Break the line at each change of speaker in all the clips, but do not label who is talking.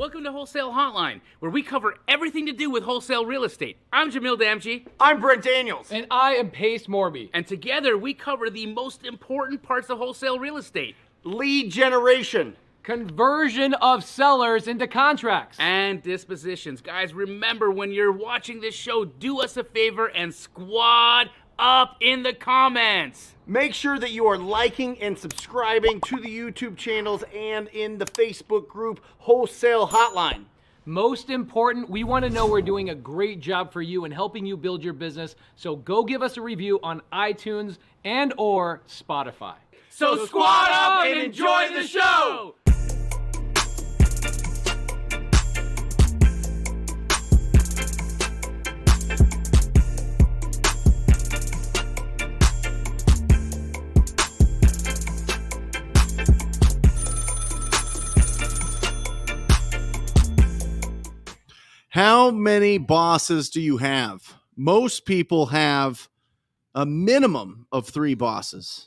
Welcome to Wholesale Hotline, where we cover everything to do with wholesale real estate. I'm Jamil Damji.
I'm Brent Daniels.
And I am Pace Morby.
And together we cover the most important parts of wholesale real estate.
Lead generation.
Conversion of sellers into contracts.
And dispositions. Guys, remember when you're watching this show, do us a favor and squad up in the comments.
Make sure that you are liking and subscribing to the YouTube channels and in the Facebook group Wholesale Hotline.
Most important, we want to know we're doing a great job for you and helping you build your business. So go give us a review on iTunes and or Spotify.
So squad up and enjoy the show!
How many bosses do you have? Most people have a minimum of 3 bosses.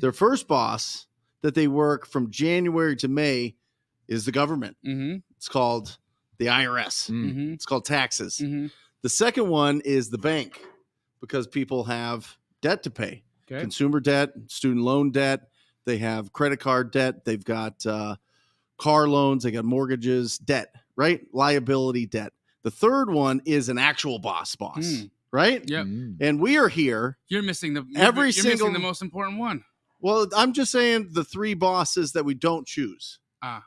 Their first boss that they work from January to May is the government. It's called the IRS. It's called taxes. The second one is the bank, because people have debt to pay. Consumer debt, student loan debt. They have credit card debt. They've got car loans. They got mortgages, debt, right? Liability debt. The third one is an actual boss, right?
Yep.
And we are here.
You're missing the
Missing
the most important one.
Well, I'm just saying the 3 bosses that we don't choose.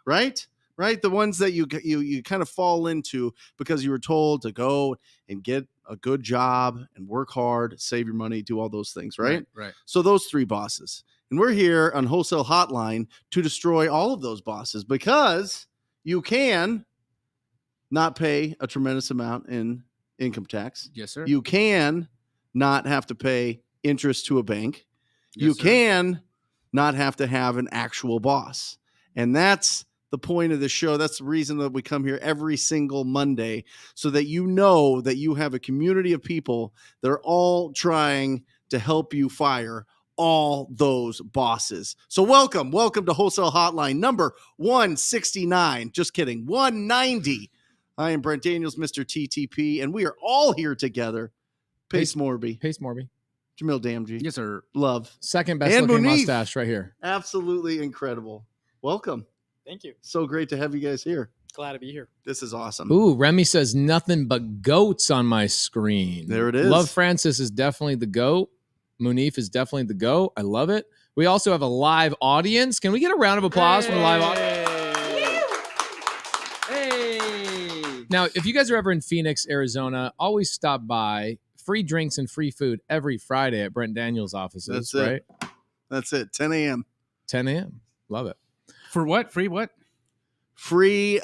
Right? Right? The ones that you kind of fall into because you were told to go and get a good job and work hard, save your money, do all those things, right?
Right.
So those 3 bosses. And we're here on Wholesale Hotline to destroy all of those bosses, because you can not pay a tremendous amount in income tax.
Yes, sir.
You can not have to pay interest to a bank.
Yes,
You
sir.
can not have to have an actual boss. And that's the point of the show. That's the reason that we come here every single Monday, so that you know that you have a community of people that are all trying to help you fire all those bosses. So welcome to Wholesale Hotline number 169. Just kidding, 190. I am Brent Daniels, Mr. TTP, and we are all here together. Pace Morby. Jamil Damji.
Yes, sir.
Love.
Second best
And
looking
Munif.
mustache right here.
Absolutely incredible. Welcome.
Thank you.
So great to have you guys here.
Glad to be here.
This is awesome.
Ooh, Remy says nothing but goats on my screen.
There it is.
Love Francis is definitely the goat. Munif is definitely the goat. I love it. We also have a live audience. Can we get a round of applause from the live audience? Now, if you guys are ever in Phoenix, Arizona, always stop by. Free drinks and free food every Friday at Brent Daniels' offices.
That's it.
Right?
That's it. 10 a.m.
10 a.m. Love it.
For what? Free what?
Free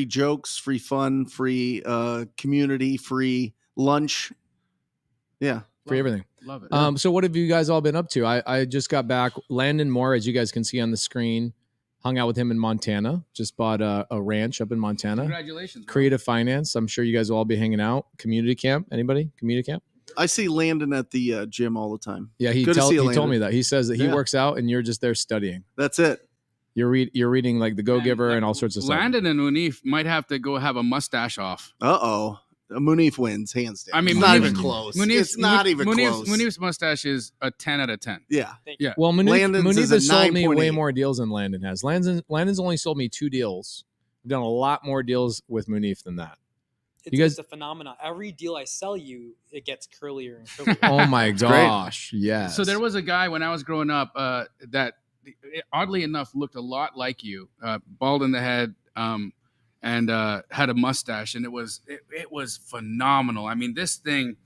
jokes, free fun, free community, free lunch. Yeah.
Free everything.
Love it.
So what have you guys all been up to? I just got back. Landon Moore, as you guys can see on the screen, hung out with him in Montana. Just bought a ranch up in Montana.
Congratulations. Bro.
Creative finance. I'm sure you guys will all be hanging out. Community camp. Anybody? Community camp?
I see Landon at the gym all the time.
Yeah, he
Good to see you,
told
Landon.
me that. He says that he works out and you're just there studying.
That's it.
You're reading like The Go-Giver and all sorts of stuff.
Landon and Munif might have to go have a mustache off.
Uh-oh. Munif wins, hands down.
I mean,
it's not
Munif-
even close.
Munif's-
It's not even close.
Munif's mustache is a 10 out of 10.
Yeah.
Yeah.
Well,
Landon's
Munif
is a
has sold me way
9.8.
more deals than Landon has. Landon's only sold me 2 deals. I've done a lot more deals with Munif than that.
It's a phenomenon. Every deal I sell you, it gets curlier and curlier.
Oh my gosh. Yes.
So there was a guy when I was growing up that oddly enough looked a lot like you, bald in the head, and had a mustache, and it was phenomenal. I mean, this thing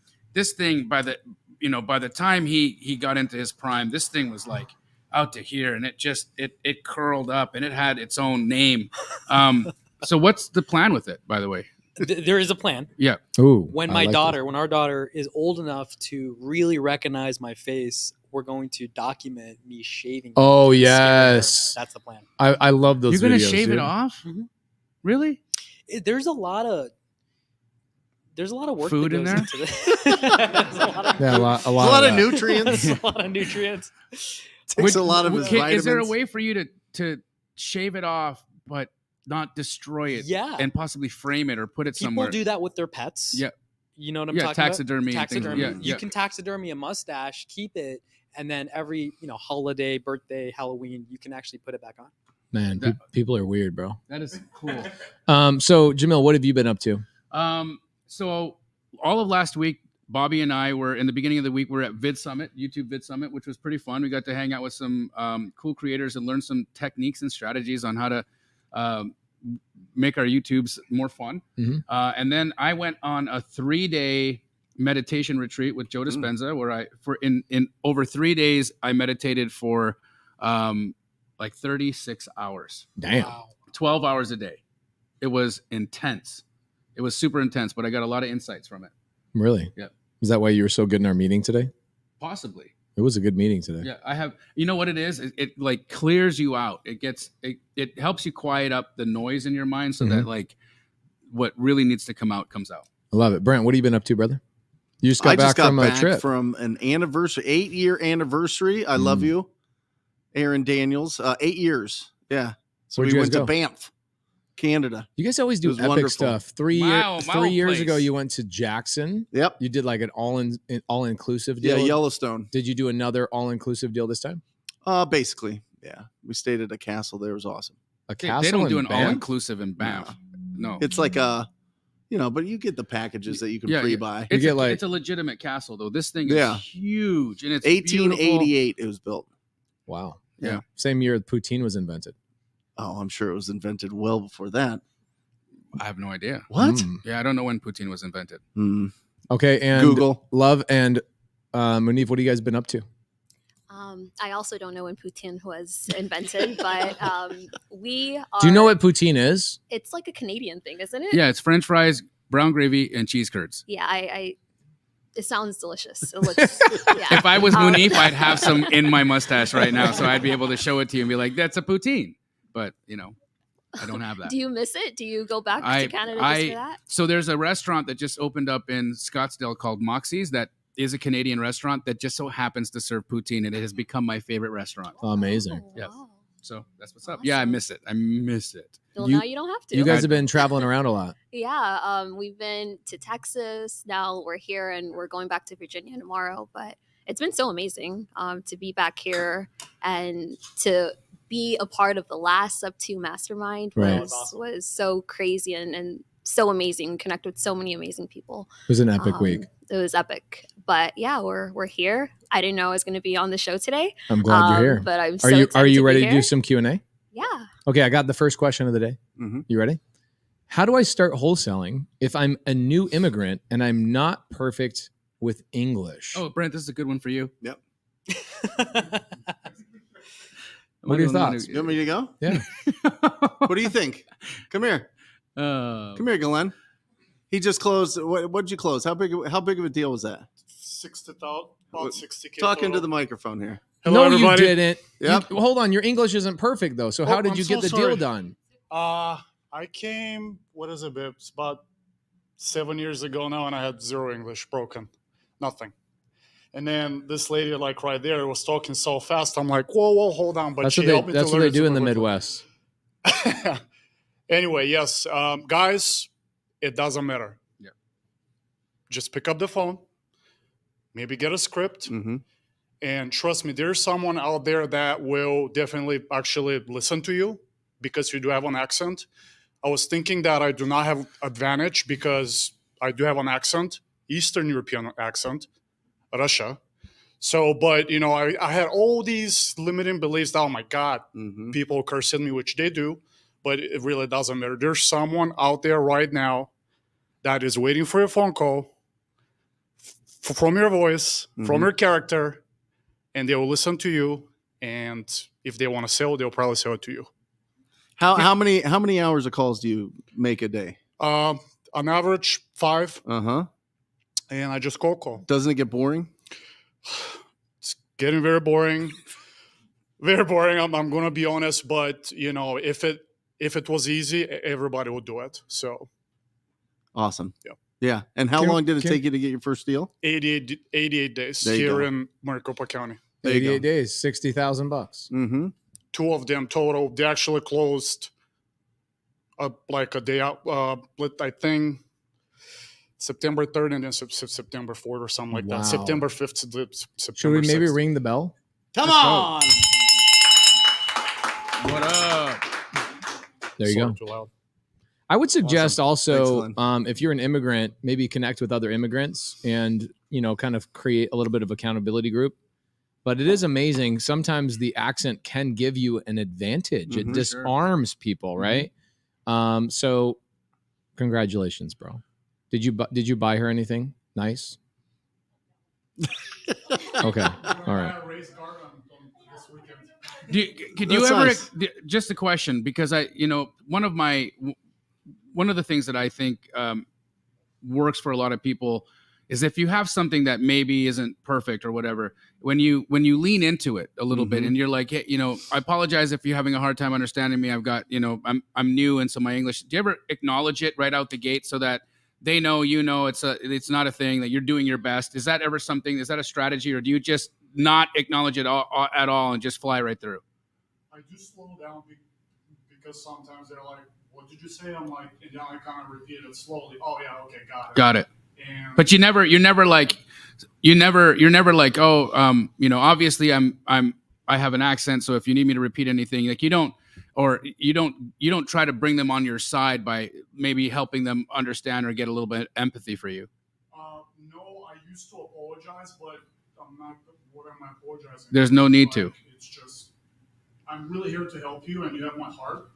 by the time he got into his prime, this thing was like out to here, and it curled up, and it had its own name. So what's the plan with it, by the way?
There is a plan.
Yeah.
Ooh,
When
I like
when our daughter is old enough to really recognize my face, we're going to document me shaving.
Oh,
and scaring her.
yes.
That's the plan.
I love those
You're gonna
videos,
shave
dude.
it off?
Mhm.
Really?
There's a lot of work
Food
that
in
goes
there?
into this. There's a lot of,
Yeah, a lot
a lot
of
of
that.
nutrients.
there's a lot of nutrients.
Takes a lot of his vitamins.
Is there a way for you to shave it off, but not destroy it
Yeah.
and possibly frame it or put it
People
somewhere.
do that with their pets.
Yeah.
You know what I'm
Yeah,
talking
taxidermy
about?
and things.
Taxidermy.
Yeah,
You
yeah.
can taxidermy a mustache, keep it, and then every holiday, birthday, Halloween, you can actually put it back on.
Man, people are weird, bro.
That is cool.
So Jamil, what have you been up to?
So all of last week, Bobby and I were in the beginning of the week. We're at Vid Summit, YouTube Vid Summit, which was pretty fun. We got to hang out with some cool creators and learn some techniques and strategies on how to make our YouTubes more fun.
Mm-hmm.
And then I went on a 3-day meditation retreat with Joe Dispenza, where in over 3 days I meditated for like 36 hours.
Damn.
Wow.
12 hours a day. It was intense. It was super intense, but I got a lot of insights from it.
Really?
Yeah.
Is that why you were so good in our meeting today?
Possibly.
It was a good meeting today.
Yeah, I have. You know what it is? It like clears you out. It helps you quiet up the noise in your mind so that like what really needs to come out comes out.
I love it. Brent, what have you been up to, brother? You just got back from a trip.
From an anniversary, 8-year anniversary. I love you, Aaron Daniels. 8 years. Yeah. So
Where'd
we
you
went
guys
to
go?
Banff, Canada.
You guys always do
was
epic
wonderful.
stuff. 3 years ago, you went to Jackson.
Yep.
You did like an all-inclusive deal.
Yeah, Yellowstone.
Did you do another all-inclusive deal this time?
Basically, yeah. We stayed at a castle there. It was awesome.
A castle?
They don't do an
Banff?
all-inclusive in Banff. No.
It's like but you get the packages that you can pre-buy.
It's,
get like-
it's a legitimate castle, though. This thing is huge, and it's
1888
beautiful.
it was built.
Wow.
Yeah.
Same year poutine was invented.
Oh, I'm sure it was invented well before that.
I have no idea.
What?
Yeah, I don't know when poutine was invented.
Okay, and
Google.
Love and Munif, what have you guys been up to?
I also don't know when poutine was invented, but we are.
Do you know what poutine is?
It's like a Canadian thing, isn't it?
Yeah, it's French fries, brown gravy, and cheese curds.
Yeah, it sounds delicious. It looks. Yeah.
If I was Munif, I'd have some in my mustache right now, so I'd be able to show it to you and be like, "That's a poutine." But I don't have that.
Do you miss it? Do you go back to Canada just for that?
So there's a restaurant that just opened up in Scottsdale called Moxie's that is a Canadian restaurant that just so happens to serve poutine, and it has become my favorite restaurant.
Amazing.
Oh,
Yeah.
wow.
So that's what's up. Yeah, I miss it.
Well, now you don't have to.
You guys have been traveling around a lot.
Yeah, we've been to Texas. Now we're here, and we're going back to Virginia tomorrow. But it's been so amazing to be back here and to be a part of the last Subto Mastermind was so crazy and so amazing. Connect with so many amazing people.
It was an epic week.
It was epic. But yeah, we're here. I didn't know I was going to be on the show today.
I'm glad you're here.
But I'm
Are you ready to do some Q&A?
Yeah.
Okay, I got the first question of the day.
Mm-hmm.
You ready? How do I start wholesaling if I'm a new immigrant and I'm not perfect with English?
Oh, Brent, this is a good one for you.
Yep.
What are your thoughts?
You want me to go?
Yeah.
What do you think? Come here. Come here, Glenn. He just closed. What'd you close? How big of a deal was that?
60,000, about 60K.
Talk into
total.
the microphone here.
Hello,
no,
everybody.
you didn't.
Yep.
Hold on. Your English isn't perfect, though. So how
Oh,
did
I'm
you
so
get the
sorry.
deal done?
I came, what is it, babe? It's about 7 years ago now, and I had zero English, broken. Nothing. And then this lady, like right there, was talking so fast. I'm like, whoa, hold on. But
That's
she helped me
what
to learn
they do in
super
the
quickly.
Midwest.
Anyway, yes. Guys, it doesn't matter.
Yeah.
Just pick up the phone, maybe get a script,
Mm-hmm.
and trust me, there's someone out there that will definitely actually listen to you because you do have an accent. I was thinking that I do not have advantage because I do have an accent, Eastern European accent, Russia. So, but, I had all these limiting beliefs that, oh my God,
Mm-hmm.
people cursing me, which they do, but it really doesn't matter. There's someone out there right now that is waiting for your phone call from your voice, from your character, and they will listen to you. And if they want to sell, they'll probably sell it to you.
How many hours of calls do you make a day?
On average, 5,
Uh-huh.
and I just call.
Doesn't it get boring?
It's getting very boring. Very boring. I'm going to be honest, but if it was easy, everybody would do it. So
Awesome.
Yeah.
Yeah. And how long did it take you to get your first deal?
88 days
There you
here
go.
in Maricopa County.
There you go.
88 days, $60,000.
Mm-hmm.
2 of them total. They actually closed like a day out. I think September 3rd and then September 4th or something like
Wow.
that. September 5th to September
Should we maybe
6th.
ring the bell?
Come
Let's go.
on.
What up?
There you
Sorry,
go.
too loud.
I would suggest also,
Excellent.
if you're an immigrant, maybe connect with other immigrants and, kind of create a little bit of accountability group. But it is amazing. Sometimes the accent can give you an advantage. It
Mhm.
disarms people, right? So congratulations, bro. Did you buy her anything nice? Okay. All right.
Could you
That's
ever
nice.
just a question, because one of the things that I think works for a lot of people is if you have something that maybe isn't perfect or whatever, when you lean into it a little bit and you're like, hey, I apologize if you're having a hard time understanding me. I've got, I'm new, and so my English. Do you ever acknowledge it right out the gate so that they know it's not a thing, that you're doing your best? Is that ever something? Is that a strategy, or do you just not acknowledge it at all and just fly right through?
I do slow down because sometimes they're like, "What did you say?" I'm like, and then I kind of repeat it slowly. Oh yeah, okay, got it. And
But you're never like, oh, obviously I have an accent, so if you need me to repeat anything, like you don't try to bring them on your side by maybe helping them understand or get a little bit of empathy for you.
no, I used to apologize, but I'm not. What am I apologizing?
There's no need to.
It's just I'm really here to help you, and you have my heart,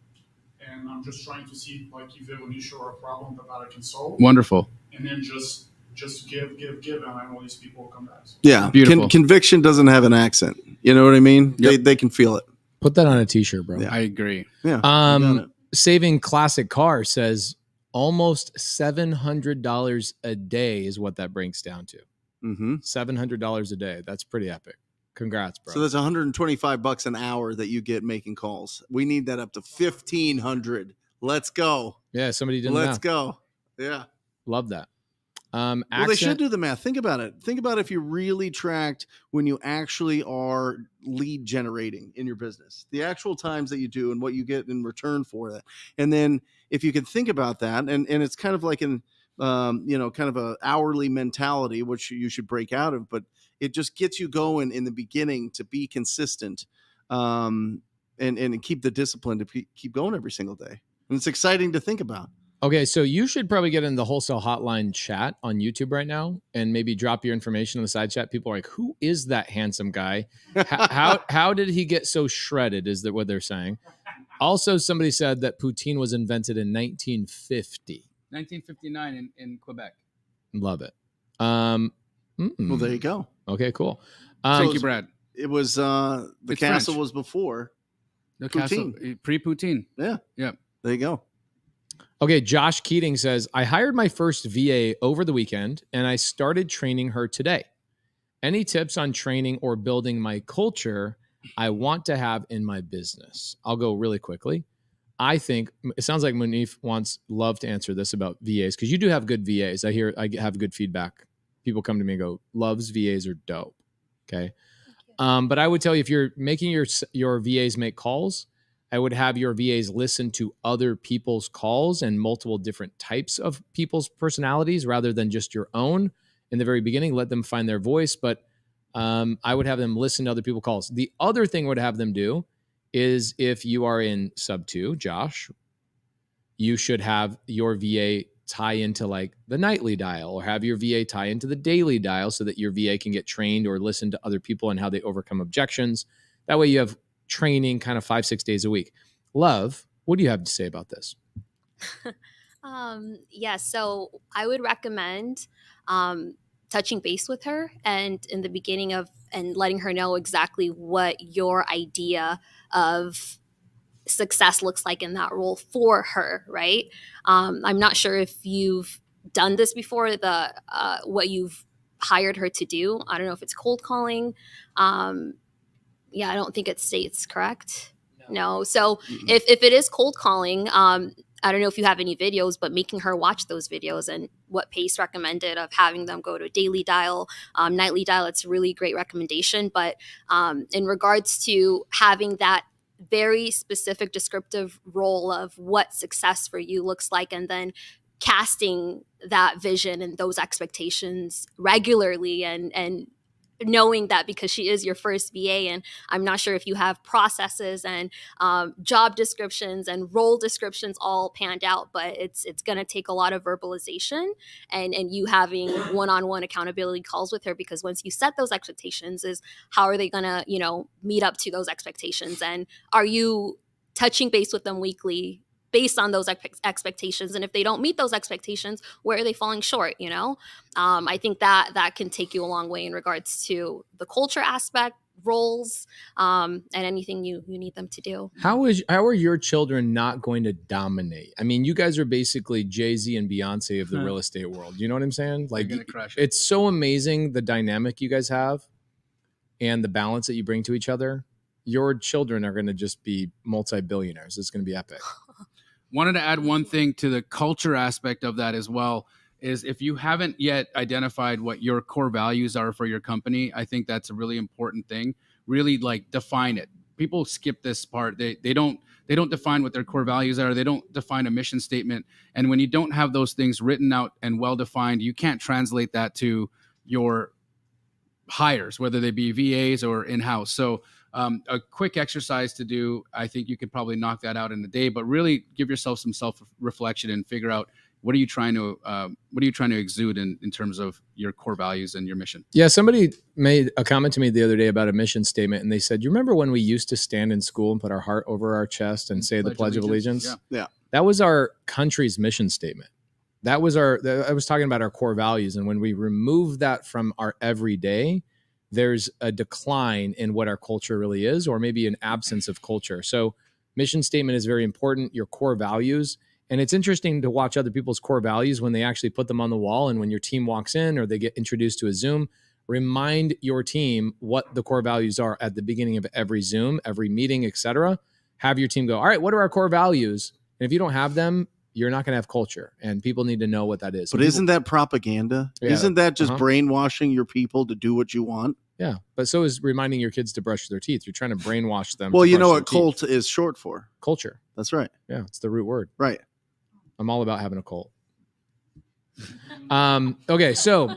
and I'm just trying to see like if you have an issue or a problem that I can solve.
Wonderful.
And then just give, and I know these people will come back. So.
Yeah.
Beautiful.
Conviction doesn't have an accent. You know what I mean?
Yep.
They can feel it.
Put that on a t-shirt, bro.
Yeah.
I agree.
Yeah. you got it.
Saving Classic Car says almost $700 a day is what that breaks down to.
Mhm.
$700 a day. That's pretty epic. Congrats, bro.
So that's $125 an hour that you get making calls. We need that up to $1,500. Let's go.
Yeah, somebody did
Let's
that.
go. Yeah.
Love that.
Well, they should do the math. Think about it. Think about if you really tracked when you actually are lead generating in your business, the actual times that you do and what you get in return for that. And then if you can think about that, and it's kind of like kind of a hourly mentality, which you should break out of, but it just gets you going in the beginning to be consistent and keep the discipline to keep going every single day. And it's exciting to think about.
Okay, so you should probably get in the Wholesale Hotline chat on YouTube right now and maybe drop your information in the side chat. People are like, who is that handsome guy? How did he get so shredded, is that what they're saying. Also, somebody said that poutine was invented in 1950.
1959 in Quebec.
Love it.
Well, there you go.
Okay, cool.
Thank you, Brad.
It was the
It's
castle
French.
was before.
The
Poutine.
castle, pre-poutine.
Yeah.
Yeah.
There you go.
Okay, Josh Keating says, I hired my first VA over the weekend and I started training her today. Any tips on training or building my culture I want to have in my business? I'll go really quickly. I think it sounds like Munif love to answer this about VAs, because you do have good VAs. I have good feedback. People come to me and go, Love's VAs are dope. Okay. But I would tell you, if you're making your VAs make calls, I would have your VAs listen to other people's calls and multiple different types of people's personalities rather than just your own in the very beginning. Let them find their voice. But I would have them listen to other people's calls. The other thing I would have them do is, if you are in subto, Josh, you should have your VA tie into like the nightly dial, or have your VA tie into the daily dial so that your VA can get trained or listen to other people and how they overcome objections. That way you have training kind of 5-6 days a week. Love, what do you have to say about this?
So I would recommend touching base with her and in the beginning and letting her know exactly what your idea of success looks like in that role for her, right? I'm not sure if you've done this before, what you've hired her to do. I don't know if it's cold calling. I don't think it states, correct? No. So if it is cold calling, I don't know if you have any videos, but making her watch those videos and what Pace recommended of having them go to daily dial, nightly dial, it's a really great recommendation. But in regards to having that very specific descriptive role of what success for you looks like, and then casting that vision and those expectations regularly, and knowing that because she is your first VA, and I'm not sure if you have processes and job descriptions and role descriptions all panned out, but it's going to take a lot of verbalization and you having one-on-one accountability calls with her, because once you set those expectations, is how are they going to, you know, meet up to those expectations, and are you touching base with them weekly based on those expectations? And if they don't meet those expectations, where are they falling short? You know, I think that can take you a long way in regards to the culture aspect, roles, and anything you need them to do.
How are your children not going to dominate? I mean, you guys are basically Jay-Z and Beyonce of the real estate world. You know what I'm saying? Like,
They're gonna crush it.
it's so amazing the dynamic you guys have and the balance that you bring to each other. Your children are going to just be multi-billionaires. It's going to be epic.
Wanted to add one thing to the culture aspect of that as well, is if you haven't yet identified what your core values are for your company, I think that's a really important thing. Really, like, define it. People skip this part. They don't define what their core values are. They don't define a mission statement. And when you don't have those things written out and well defined, you can't translate that to your hires, whether they be VAs or in-house. So a quick exercise to do, I think you could probably knock that out in a day, but really give yourself some self-reflection and figure out what are you trying to exude in terms of your core values and your mission.
Yeah, somebody made a comment to me the other day about a mission statement, and they said, "You remember when we used to stand in school and put our heart over our chest and say the Pledge of Allegiance?"
Yeah.
That was our country's mission statement. I was talking about our core values, and when we remove that from our everyday, there's a decline in what our culture really is, or maybe an absence of culture. So mission statement is very important, your core values. And it's interesting to watch other people's core values when they actually put them on the wall. And when your team walks in or they get introduced to a Zoom, remind your team what the core values are at the beginning of every Zoom, every meeting, etc. Have your team go, all right, what are our core values? And if you don't have them, you're not going to have culture, and people need to know what that is.
But isn't that propaganda?
Yeah.
Isn't that just brainwashing your people to do what you want?
Yeah, but so is reminding your kids to brush their teeth. You're trying to brainwash them.
Well, you know what cult is short for?
Culture.
That's right.
Yeah, it's the root word.
Right.
I'm all about having a cult. Okay, so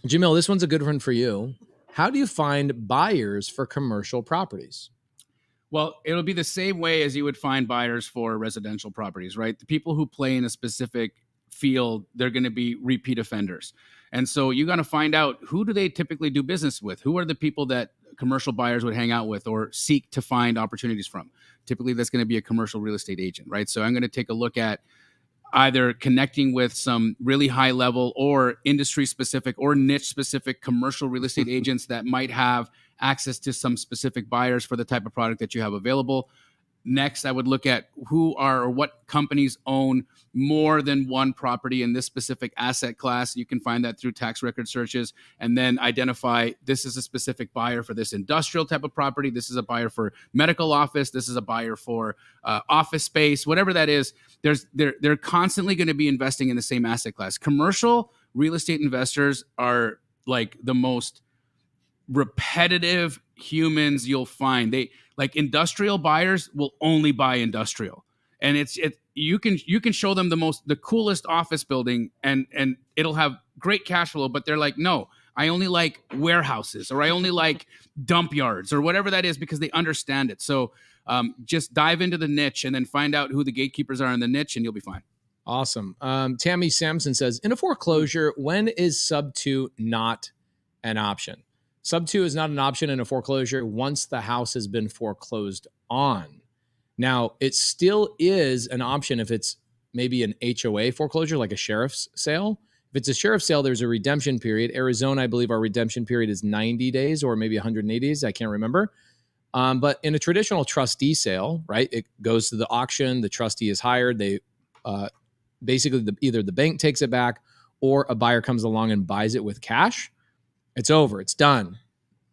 Jamil, this one's a good one for you. How do you find buyers for commercial properties?
Well, it'll be the same way as you would find buyers for residential properties, right? The people who play in a specific field, they're going to be repeat offenders. And so you got to find out, who do they typically do business with? Who are the people that commercial buyers would hang out with or seek to find opportunities from? Typically, that's going to be a commercial real estate agent, right? So I'm going to take a look at either connecting with some really high level or industry specific or niche specific commercial real estate agents that might have access to some specific buyers for the type of product that you have available. Next, I would look at who are or what companies own more than one property in this specific asset class. You can find that through tax record searches, and then identify, this is a specific buyer for this industrial type of property. This is a buyer for medical office. This is a buyer for office space, whatever that is. They're constantly going to be investing in the same asset class. Commercial real estate investors are like the most repetitive humans you'll find. They like industrial buyers will only buy industrial, and you can show them the coolest office building and it'll have great cash flow, but they're like, no, I only like warehouses, or I only like dump yards, or whatever that is, because they understand it. So just dive into the niche and then find out who the gatekeepers are in the niche, and you'll be fine.
Awesome. Tammy Sampson says, in a foreclosure, when is subto not an option? Subto is not an option in a foreclosure once the house has been foreclosed on. Now, it still is an option if it's maybe an HOA foreclosure, like a sheriff's sale. If it's a sheriff's sale, there's a redemption period. Arizona, I believe our redemption period is 90 days or maybe 180 days. I can't remember. But in a traditional trustee sale, right, it goes to the auction. The trustee is hired. They basically either the bank takes it back or a buyer comes along and buys it with cash. It's over. It's done.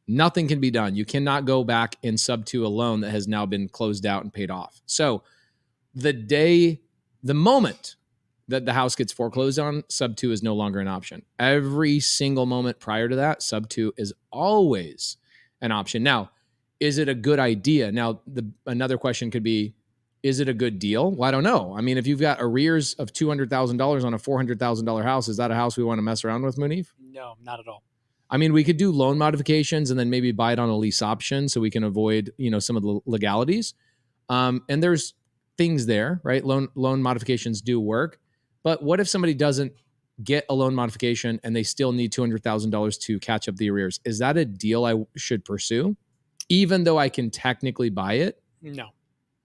Nothing can be done. You cannot go back in subto a loan that has now been closed out and paid off. So the moment that the house gets foreclosed on, subto is no longer an option. Every single moment prior to that, subto is always an option. Now, is it a good idea? Now, another question could be, is it a good deal? Well, I don't know. I mean, if you've got arrears of $200,000 on a $400,000 house, is that a house we want to mess around with, Munif?
No, not at all.
I mean, we could do loan modifications and then maybe buy it on a lease option so we can avoid, some of the legalities. And there's things there, right? Loan modifications do work. But what if somebody doesn't get a loan modification and they still need $200,000 to catch up the arrears? Is that a deal I should pursue, even though I can technically buy it?
No.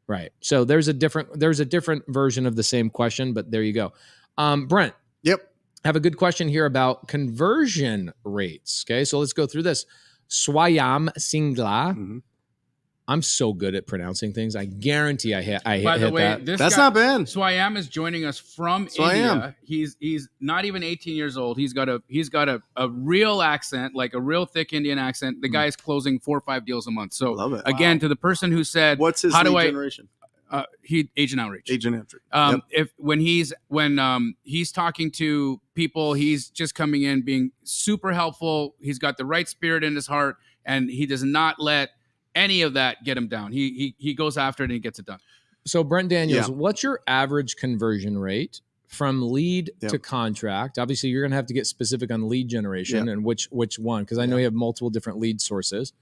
Right. So there's a different version of the same question, but there you go. Brent.
Yep.
Have a good question here about conversion rates. Okay. So let's go through this. Swayam Singla.
Mm-hmm.
I'm so good at pronouncing things. I guarantee I hit
By the way,
that.
That's not bad.
Swayam is joining us from India. He's not even 18 years old. He's got a real accent, like a real thick Indian accent. The guy's closing 4 or 5 deals a month. So
Love it.
again, to the person who said,
what's his
how do
lead
I
generation?
Agent outreach.
Agent outreach.
Yep. When he's talking to people, he's just coming in being super helpful. He's got the right spirit in his heart, and he does not let any of that get him down. He goes after it and he gets it done.
So Brent Daniels, what's your average conversion rate from lead to contract? Obviously, you're going to have to get specific on lead generation and which one, because I know you have multiple different lead sources.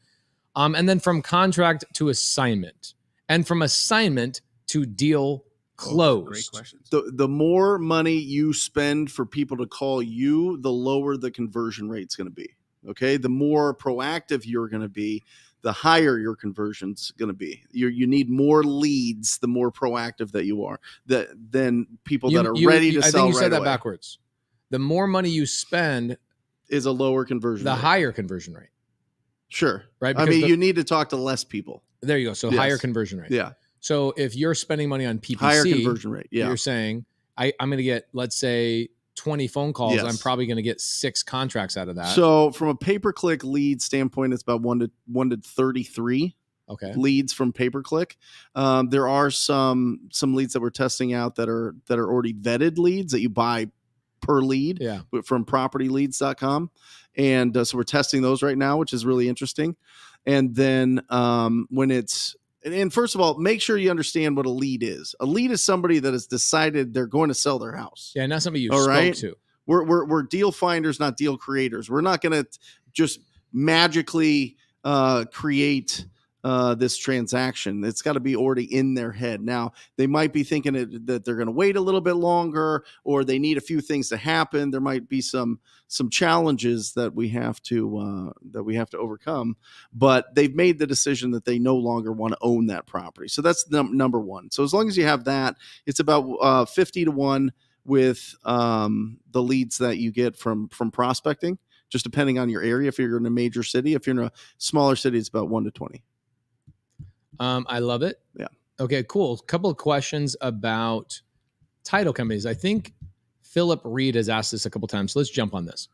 And then from contract to assignment, and from assignment to deal closed.
Great questions.
The more money you spend for people to call you, the lower the conversion rate's going to be. Okay, the more proactive you're going to be, the higher your conversion's going to be. You need more leads, the more proactive that you are, than people that are ready to sell.
I think you said
right
that
away.
backwards. The more money you spend
is a lower conversion
the
rate.
higher conversion rate.
Sure.
Right?
I
Because
mean, you need to talk to less people.
There you go. So higher conversion rate.
Yeah.
So if you're spending money on PPC,
Higher conversion rate. Yeah.
You're saying, I'm going to get, let's say, 20 phone calls.
Yes.
I'm probably going to get 6 contracts out of that.
So from a pay-per-click lead standpoint, it's about 1 to 33 leads from pay-per-click. There are some leads that we're testing out that are already vetted leads that you buy per lead from propertyleads.com. And so we're testing those right now, which is really interesting. And then and first of all, make sure you understand what a lead is. A lead is somebody that has decided they're going to sell their house.
Yeah, not somebody you spoke to.
We're deal finders, not deal creators. We're not going to just magically create this transaction. It's got to be already in their head. Now, they might be thinking that they're going to wait a little bit longer, or they need a few things to happen. There might be some challenges that we have to overcome, but they've made the decision that they no longer want to own that property. So that's number one. So as long as you have that, it's about 50 to 1 with the leads that you get from prospecting, just depending on your area. If you're in a major city, if you're in a smaller city, it's about 1 to 20.
I love it.
Yeah.
Okay, cool. A couple of questions about title companies. I think Philip Reed has asked this a couple of times. So let's jump on this.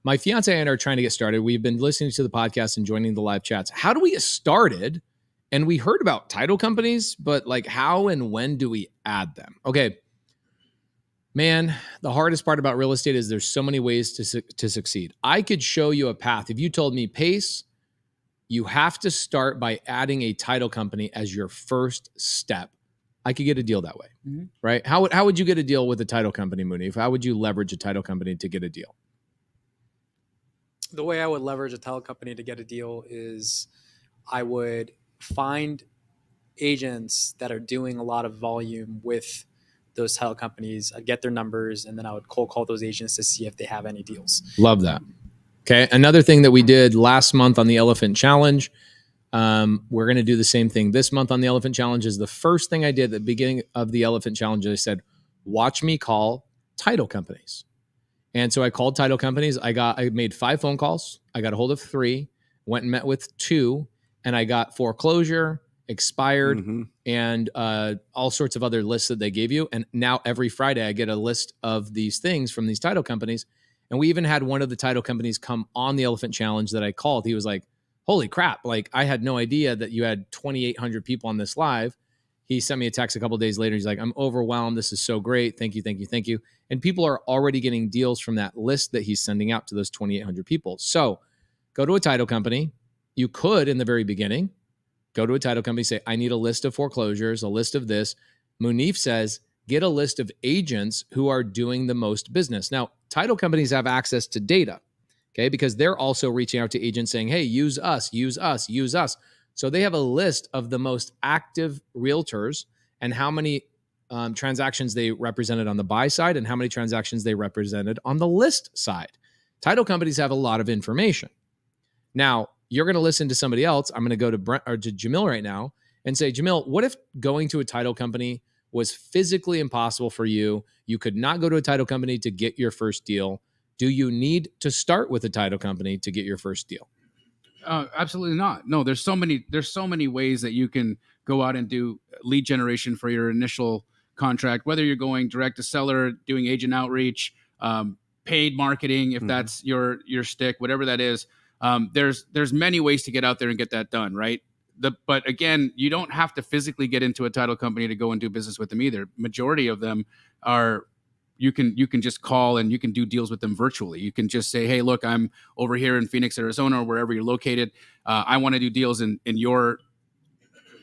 My fiance and I are trying to get started. We've been listening to the podcast and joining the live chats. How do we get started? And we heard about title companies, but like how and when do we add them? Okay. Man, the hardest part about real estate is there's so many ways to succeed. I could show you a path. If you told me, Pace, you have to start by adding a title company as your first step, I could get a deal that way, right? How would you get a deal with a title company, Munif? How would you leverage a title company to get a deal?
The way I would leverage a title company to get a deal is I would find agents that are doing a lot of volume with those title companies. I'd get their numbers, and then I would cold call those agents to see if they have any deals.
Love that. Okay. Another thing that we did last month on the Elephant Challenge, we're going to do the same thing this month on the Elephant Challenge. Is the first thing I did at the beginning of the Elephant Challenge. I said, watch me call title companies. And so I called title companies. I made 5 phone calls. I got a hold of 3, went and met with 2, and I got foreclosure, expired, and all sorts of other lists that they gave you. And now every Friday I get a list of these things from these title companies. And we even had one of the title companies come on the Elephant Challenge that I called. He was like, holy crap. Like, I had no idea that you had 2,800 people on this live. He sent me a text a couple of days later. He's like, I'm overwhelmed. This is so great. Thank you, thank you, thank you. And people are already getting deals from that list that he's sending out to those 2,800 people. So go to a title company. You could, in the very beginning, Go to a title company, say, I need a list of foreclosures, a list of this. Munif says, get a list of agents who are doing the most business. Now, title companies have access to data, okay, because they're also reaching out to agents saying, hey, use us, use us, use us. So they have a list of the most active realtors and how many transactions they represented on the buy side and how many transactions they represented on the list side. Title companies have a lot of information. Now, you're going to listen to somebody else. I'm going to go to Brent or to Jamil right now and say, Jamil, what if going to a title company was physically impossible for you? You could not go to a title company to get your first deal. Do you need to start with a title company to get your first deal?
Absolutely not. No, there's so many ways that you can go out and do lead generation for your initial contract, whether you're going direct to seller, doing agent outreach, paid marketing, if that's your stick, whatever that is. There's many ways to get out there and get that done, right? But again, you don't have to physically get into a title company to go and do business with them either. Majority of them are, you can just call and you can do deals with them virtually. You can just say, hey, look, I'm over here in Phoenix, Arizona, or wherever you're located. I want to do deals in your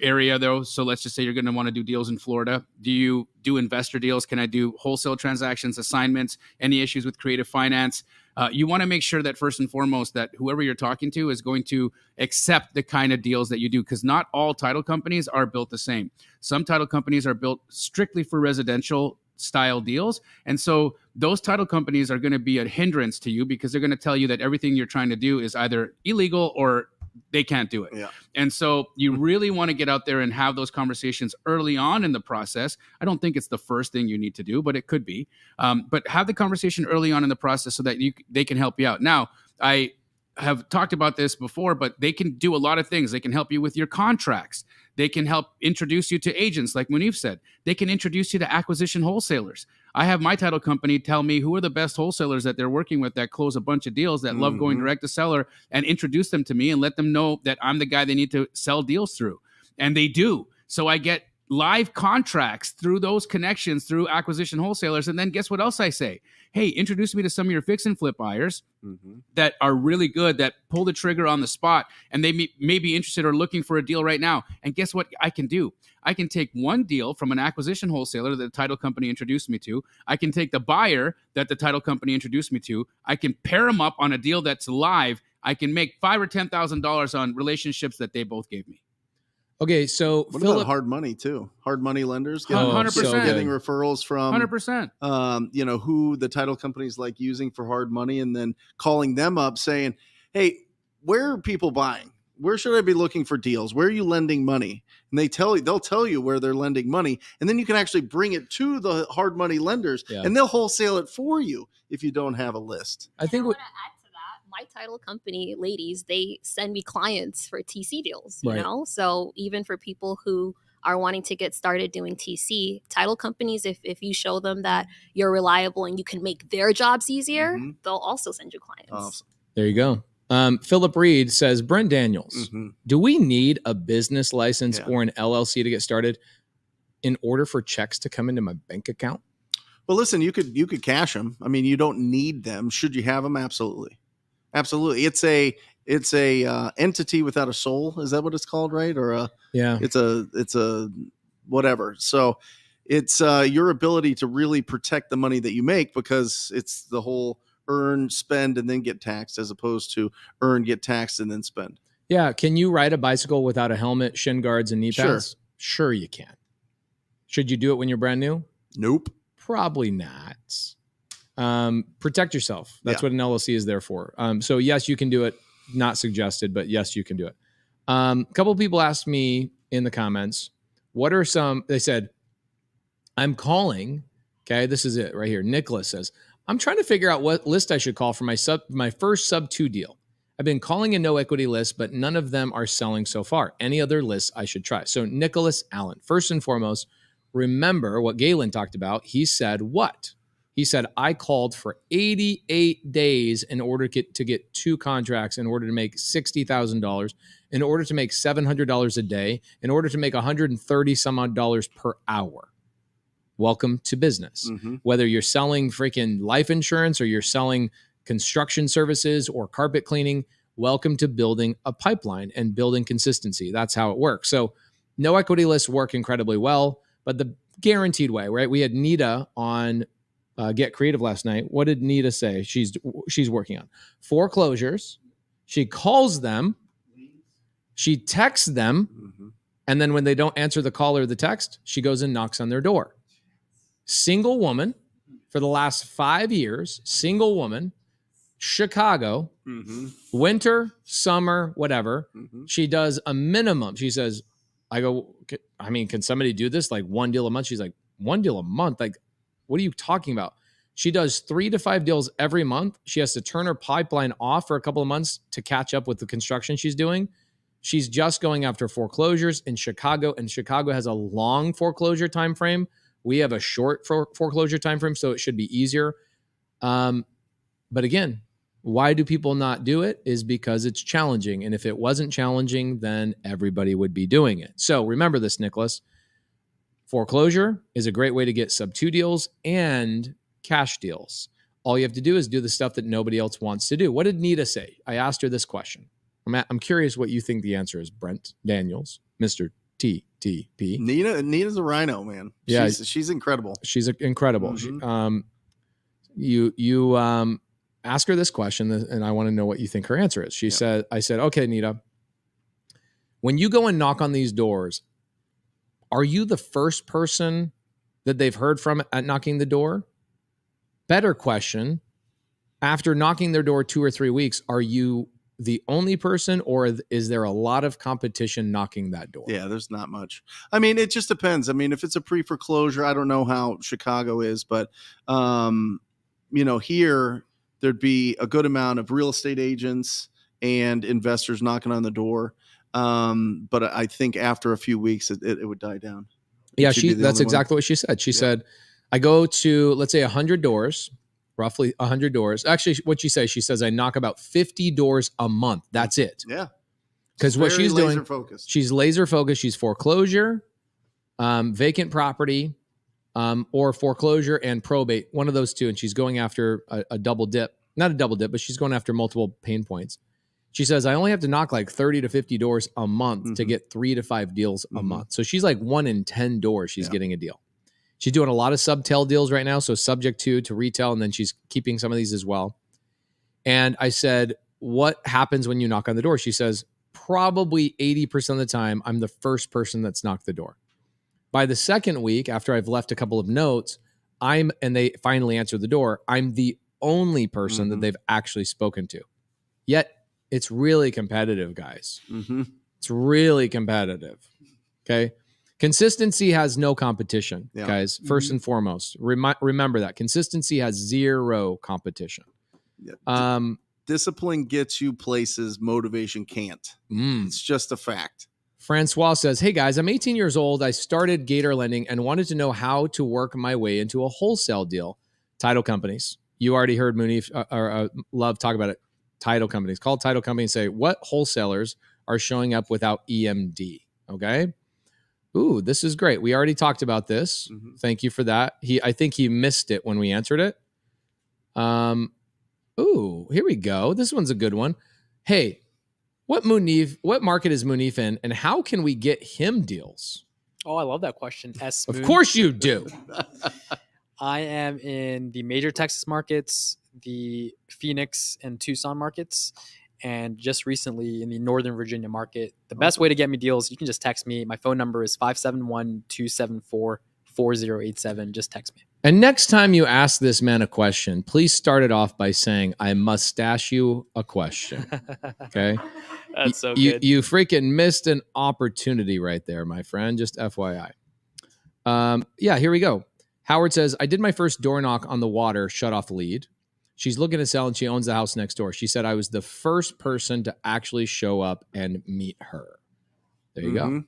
area though. So let's just say you're going to want to do deals in Florida. Do you do investor deals? Can I do wholesale transactions, assignments, any issues with creative finance? You want to make sure that first and foremost that whoever you're talking to is going to accept the kind of deals that you do, because not all title companies are built the same. Some title companies are built strictly for residential style deals. And so those title companies are going to be a hindrance to you because they're going to tell you that everything you're trying to do is either illegal or they can't do it. Yeah. And so you really want to get out there and have those conversations early on in the process. I don't think it's the first thing you need to do, but it could be. But have the conversation early on in the process so that they can help you out. Now, I have talked about this before, but they can do a lot of things. They can help you with your contracts. They can help introduce you to agents, like Munif said. They can introduce you to acquisition wholesalers. I have my title company tell me who are the best wholesalers that they're working with that close a bunch of deals, that love going direct to seller, and introduce them to me and let them know that I'm the guy they need to sell deals through. And they do. So I get live contracts through those connections, through acquisition wholesalers. And then guess what else I say? Hey, introduce me to some of your fix and flip buyers that are really good, that pull the trigger on the spot, and they may be interested or looking for a deal right now. And guess what I can do? I can take one deal from an acquisition wholesaler that the title company introduced me to. I can take the buyer that the title company introduced me to. I can pair them up on a deal that's live. I can make $5,000 or $10,000 on relationships that they both gave me.
Okay, so
what about hard money too? Hard money lenders,
100%,
getting referrals from
100%.
Who the title companies like using for hard money, and then calling them up saying, "Hey, where are people buying? Where should I be looking for deals? Where are you lending money?" And they'll tell you where they're lending money, and then you can actually bring it to the hard money lenders, and they'll wholesale it for you if you don't have a list.
I think.
My title company, ladies, they send me clients for TC deals, you know? So even for people who are wanting to get started doing TC, title companies, if you show them that you're reliable and you can make their jobs easier, they'll also send you clients.
Awesome.
There you go. Philip Reed says, Brent Daniels, do we need a business license or an LLC to get started in order for checks to come into my bank account?
Well, listen, you could cash them. I mean, you don't need them. Should you have them? Absolutely. Absolutely. It's a entity without a soul. Is that what it's called? Right. Or it's a whatever. So it's your ability to really protect the money that you make, because it's the whole earn, spend, and then get taxed, as opposed to earn, get taxed, and then spend. Yeah.
Can you ride a bicycle without a helmet, shin guards, and knee pads? Sure you can. Should you do it when you're brand new?
Nope.
Probably not. Protect yourself. That's what an LLC is there for. So yes, you can do it. Not suggested, but yes, you can do it. A couple of people asked me in the comments, what are some, they said, I'm calling. Okay. This is it right here. Nicholas says, I'm trying to figure out what list I should call for my first sub 2 deal. I've been calling a no equity list, but none of them are selling so far. Any other lists I should try? So Nicholas Allen, first and foremost, remember what Galen talked about. He said, what? He said, I called for 88 days in order to get 2 contracts, in order to make $60,000, in order to make $700 a day, in order to make $130 some odd dollars per hour. Welcome to business. Whether you're selling freaking life insurance or you're selling construction services or carpet cleaning, welcome to building a pipeline and building consistency. That's how it works. So no equity lists work incredibly well, but the guaranteed way, right? We had Nita on Get Creative last night. What did Nita say she's working on? Foreclosures. She calls them, she texts them, and then when they don't answer the call or the text, she goes and knocks on their door. Single woman for the last 5 years, single woman, Chicago, winter, summer, whatever. She does a minimum. She says, I go, I mean, can somebody do this? Like 1 deal a month? She's like, 1 deal a month? Like, what are you talking about? She does 3 to 5 deals every month. She has to turn her pipeline off for a couple of months to catch up with the construction she's doing. She's just going after foreclosures in Chicago, and Chicago has a long foreclosure time frame. We have a short foreclosure time frame, so it should be easier. But again, why do people not do it? Is because it's challenging. And if it wasn't challenging, then everybody would be doing it. So remember this, Nicholas. Foreclosure is a great way to get sub-2 deals and cash deals. All you have to do is do the stuff that nobody else wants to do. What did Nita say? I asked her this question. I'm curious what you think the answer is, Brent Daniels, Mr. TTP.
Nita's a rhino, man.
Yeah,
she's incredible.
She's incredible. You ask her this question, and I want to know what you think her answer is. She said, I said, okay, Nita, when you go and knock on these doors, are you the first person that they've heard from at knocking the door? Better question, after knocking their door 2 or 3 weeks, are you the only person, or is there a lot of competition knocking that door?
Yeah, there's not much. I mean, it just depends. I mean, if it's a pre-foreclosure, I don't know how Chicago is, but, here there'd be a good amount of real estate agents and investors knocking on the door. But I think after a few weeks, it would die down.
Yeah, that's exactly what she said. She said, I go to, let's say 100 doors, roughly 100 doors. Actually, what'd she say? She says, I knock about 50 doors a month. That's it.
Yeah.
Because what she's doing,
focused.
She's laser focused. She's foreclosure, vacant property, or foreclosure and probate, one of those two. And she's going after a double dip, not a double dip, but she's going after multiple pain points. She says, I only have to knock like 30 to 50 doors a month to get 3 to 5 deals a month. So she's like 1 in 10 doors, she's getting a deal. She's doing a lot of subtail deals right now. So subject to retail. And then she's keeping some of these as well. And I said, what happens when you knock on the door? She says, probably 80% of the time, I'm the first person that's knocked the door. By the second week, after I've left a couple of notes, and they finally answer the door, I'm the only person that they've actually spoken to. Yet it's really competitive, guys. It's really competitive. Okay. Consistency has no competition, guys. First and foremost, remember that consistency has zero competition.
Discipline gets you places motivation can't. It's just a fact.
Francois says, hey guys, I'm 18 years old. I started Gator lending and wanted to know how to work my way into a wholesale deal. Title companies. You already heard Munif or Love talk about it. Title companies. Call title companies and say, what wholesalers are showing up without EMD? Okay. Ooh, this is great. We already talked about this. Thank you for that. I think he missed it when we answered it. Ooh, here we go. This one's a good one. Hey, what market is Munif in, and how can we get him deals?
Oh, I love that question.
Of course you do.
I am in the major Texas markets, the Phoenix and Tucson markets, and just recently in the Northern Virginia market. The best way to get me deals, you can just text me. My phone number is 571-274-4087. Just text me.
And next time you ask this man a question, please start it off by saying, I mustache you a question. Okay?
That's so good.
You freaking missed an opportunity right there, my friend. Just FYI. Here we go. Howard says, I did my first door knock on the water, shut off lead. She's looking to sell and she owns the house next door. She said, I was the first person to actually show up and meet her. There you go.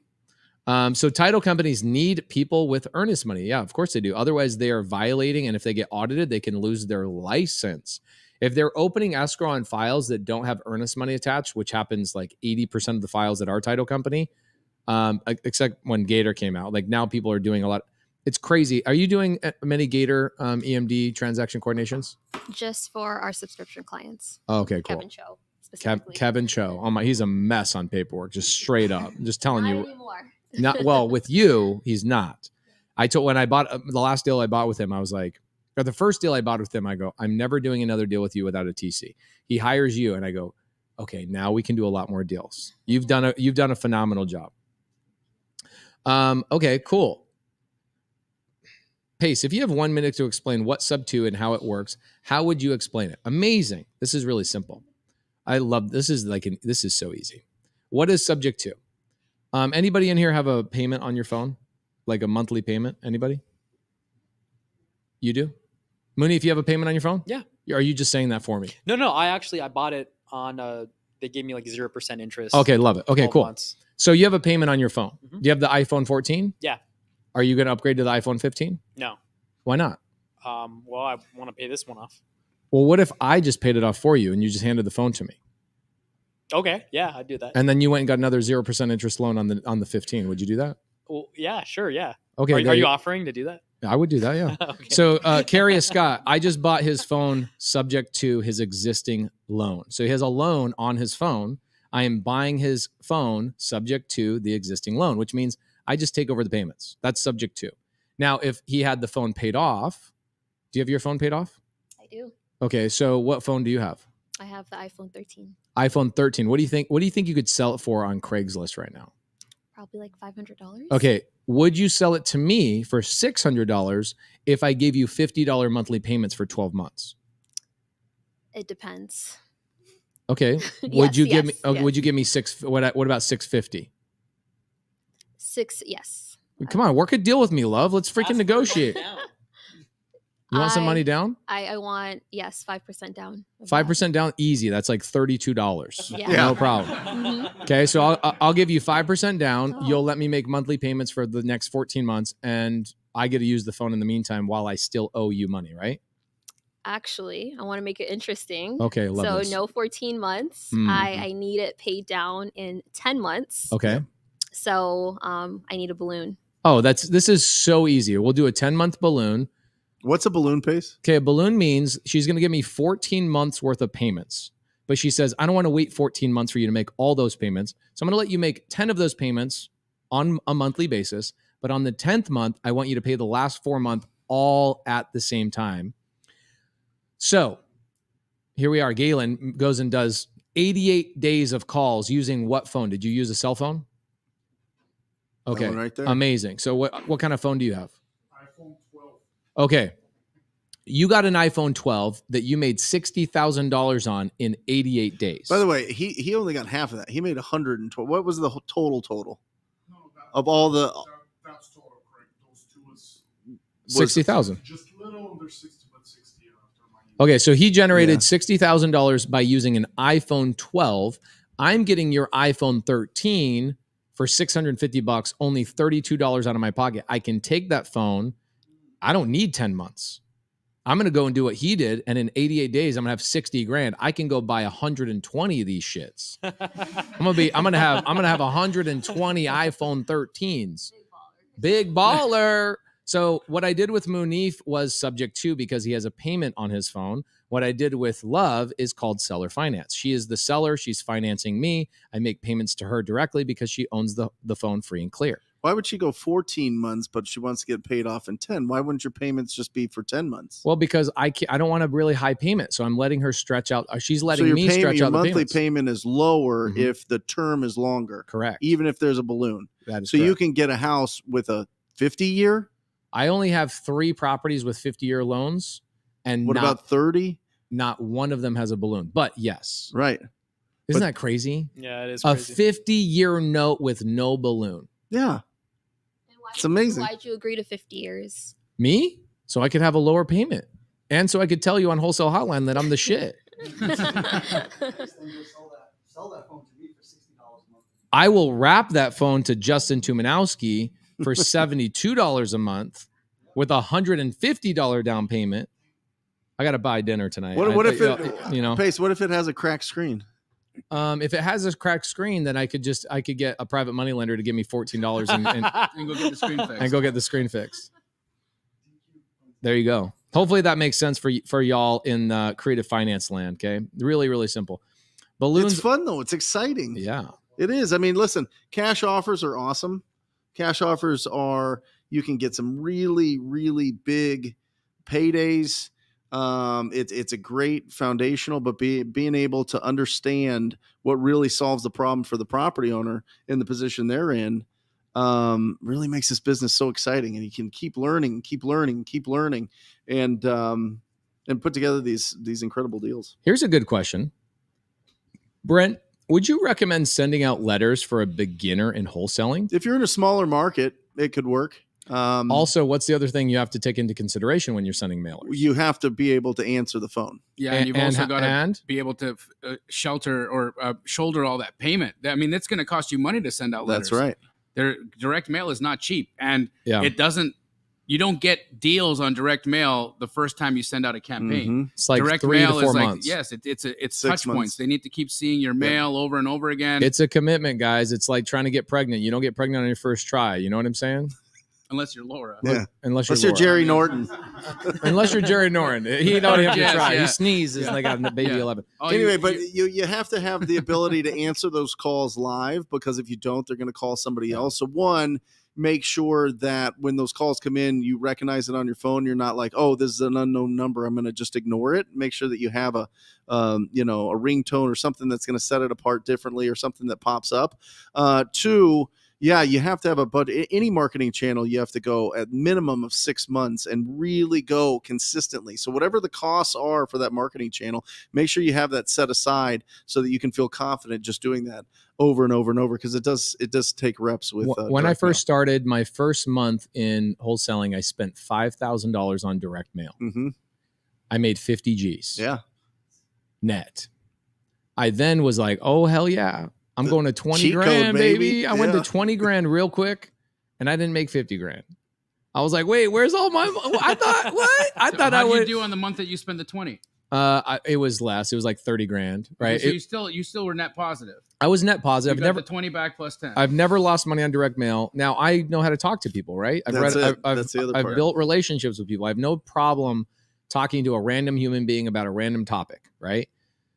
So title companies need people with earnest money. Yeah, of course they do. Otherwise, they are violating. And if they get audited, they can lose their license. If they're opening escrow on files that don't have earnest money attached, which happens like 80% of the files at our title company, except when Gator came out, like now people are doing a lot. It's crazy. Are you doing many Gator EMD transaction coordinations?
Just for our subscription clients.
Oh, okay, cool.
Kevin Show. specifically.
Kevin Cho. Oh my, he's a mess on paperwork, just straight up. I'm just telling
Not
you.
anymore.
Not well with you, he's not. I told when I bought the last deal I bought with him, I was like, or the first deal I bought with him, I go, I'm never doing another deal with you without a TC. He hires you, and I go, okay, now we can do a lot more deals. You've done a phenomenal job. Okay, cool. Pace, if you have 1 minute to explain what subto and how it works, how would you explain it? Amazing. This is really simple. I love this. This is so easy. What is subject to? Anybody in here have a payment on your phone? Like a monthly payment? Anybody? You do? Mooney, if you have a payment on your phone?
Yeah.
Are you just saying that for me?
No, I bought it on they gave me like 0% interest.
Okay, love it. Okay, cool.
Months.
So you have a payment on your phone.
Mm-hmm.
Do you have the iPhone 14?
Yeah.
Are you going to upgrade to the iPhone 15?
No.
Why not?
Well, I want to pay this one off.
Well, what if I just paid it off for you and you just handed the phone to me?
Okay, yeah, I'd do that.
And then you went and got another 0% interest loan on the 15. Would you do that?
Well, yeah, sure, yeah.
Okay.
Are you offering to do that?
I would do that, yeah.
Okay.
So Carius Scott, I just bought his phone subject to his existing loan. So he has a loan on his phone. I am buying his phone subject to the existing loan, which means I just take over the payments. That's subject to. Now, if he had the phone paid off, do you have your phone paid off?
I do.
Okay, so what phone do you have?
I have the iPhone 13.
iPhone 13. What do you think you could sell it for on Craigslist right now?
Probably like $500.
Okay, would you sell it to me for $600 if I gave you $50 monthly payments for 12 months?
It depends.
Okay. Would you give me
yes.
would you give me what about $650?
Yes.
Come on, work a deal with me, love. Let's freaking negotiate. You want some money down?
I want, yes, 5% down.
5% down, easy. That's like $32.
Yeah.
No problem.
Mm-hmm.
Okay, so I'll give you 5% down.
Oh.
You'll let me make monthly payments for the next 14 months, and I get to use the phone in the meantime while I still owe you money, right?
Actually, I want to make it interesting.
Okay, love
so
this.
no 14 months.
Mm.
I need it paid down in 10 months.
Okay.
So I need a balloon.
Oh, this is so easy. We'll do a 10-month balloon.
What's a balloon, Pace?
Okay, a balloon means she's going to give me 14 months worth of payments. But she says, I don't want to wait 14 months for you to make all those payments. So I'm going to let you make 10 of those payments on a monthly basis. But on the 10th month, I want you to pay the last 4 months all at the same time. So here we are. Galen goes and does 88 days of calls using what phone? Did you use a cell phone? Okay,
That one right there.
Amazing. So what kind of phone do you have?
iPhone 12.
Okay. You got an iPhone 12 that you made $60,000 on in 88 days.
By the way, he only got half of that. He made 112. What was the total
No,
of all the?
that's total, correct. Those two was
60,000.
just a little under 60, but 60 after my.
Okay, so he generated $60,000 by using an iPhone 12. I'm getting your iPhone 13 for $650, only $32 out of my pocket. I can take that phone. I don't need 10 months. I'm going to go and do what he did. And in 88 days, I'm going to have 60 grand. I can go buy 120 of these shits. I'm going to have 120 iPhone 13s. Big baller. So what I did with Munif was subject to, because he has a payment on his phone. What I did with Love is called seller finance. She is the seller. She's financing me. I make payments to her directly because she owns the phone free and clear.
Why would she go 14 months, but she wants to get paid off in 10? Why wouldn't your payments just be for 10 months?
Well, because I don't want a really high payment. So I'm letting her stretch out. She's letting me stretch
your
out the
monthly
payments.
payment is lower
Mhm.
if the term is longer.
Correct.
Even if there's a balloon.
That is
so you
correct.
can get a house with a 50-year?
I only have 3 properties with 50-year loans. And
What about 30?
Not one of them has a balloon. But yes.
Right.
Isn't that crazy?
Yeah, it is
A
crazy.
50-year note with no balloon.
Yeah. It's amazing.
Why'd you agree to 50 years?
Me? So I could have a lower payment. And so I could tell you on Wholesale Hotline that I'm the shit.
Sell that phone to me for $60 a month.
I will wrap that phone to Justin Tumanowski for $72 a month with a $150 down payment. I got to buy dinner tonight.
What if it, Pace, what if it has a cracked screen?
If it has a cracked screen, then I could get a private money lender to give me $14 and
go get the screen fixed.
And go get the screen fixed. There you go. Hopefully that makes sense for y'all in creative finance land. Okay, really, really simple. Balloons.
It's fun though. It's exciting.
Yeah.
It is. I mean, listen, cash offers are awesome. Cash offers are, you can get some really, really big paydays. It's a great foundational, but being able to understand what really solves the problem for the property owner in the position they're in really makes this business so exciting. And you can keep learning, and put together these incredible deals.
Here's a good question. Brent, would you recommend sending out letters for a beginner in wholesaling?
If you're in a smaller market, it could work.
Also, what's the other thing you have to take into consideration when you're sending mailers?
You have to be able to answer the phone.
Yeah, and you've also got to be able to shelter or shoulder all that payment. I mean, that's going to cost you money to send out letters.
That's right.
Their direct mail is not cheap, and it doesn't. You don't get deals on direct mail the first time you send out a campaign.
Mm-hmm.
It's like
direct
3
mail
to 4
is
months.
Like, yes, it's
6
touch
months.
points. They need to keep seeing your mail over and over again.
It's a commitment, guys. It's like trying to get pregnant. You don't get pregnant on your first try. You know what I'm saying?
Unless you're Laura.
Yeah.
Unless
you're
Laura.
Jerry Norton.
Unless you're Jerry Norton. He don't have to
Yes,
try.
yeah.
He sneezes like a baby 11.
Oh,
Anyway, but you have to have the ability to answer those calls live, because if you don't, they're going to call somebody else. So one, make sure that when those calls come in, you recognize it on your phone. You're not like, oh, this is an unknown number, I'm going to just ignore it. Make sure that you have a ringtone or something that's going to set it apart differently, or something that pops up. Two, yeah, you have to have any marketing channel, you have to go at minimum of 6 months and really go consistently. So whatever the costs are for that marketing channel, make sure you have that set aside so that you can feel confident just doing that over and over and over, because it does take reps with
when I first started my first month in wholesaling, I spent $5,000 on direct mail.
Mm-hmm.
I made 50 G's.
Yeah.
Net. I then was like, oh, hell yeah. I'm going to 20
cheat
grand,
code,
baby. I went
Yeah.
to 20 grand real quick, and I didn't make 50 grand. I was like, wait, where's all my, I thought, what? I thought I
How
would.
did you do on the month that you spend the 20?
It was less. It was like 30 grand, right?
So you still were net positive.
I was net positive.
You got the 20 back plus 10.
I've never lost money on direct mail. Now I know how to talk to people, right? I've
That's the other
I've
part.
built relationships with people. I have no problem talking to a random human being about a random topic, right?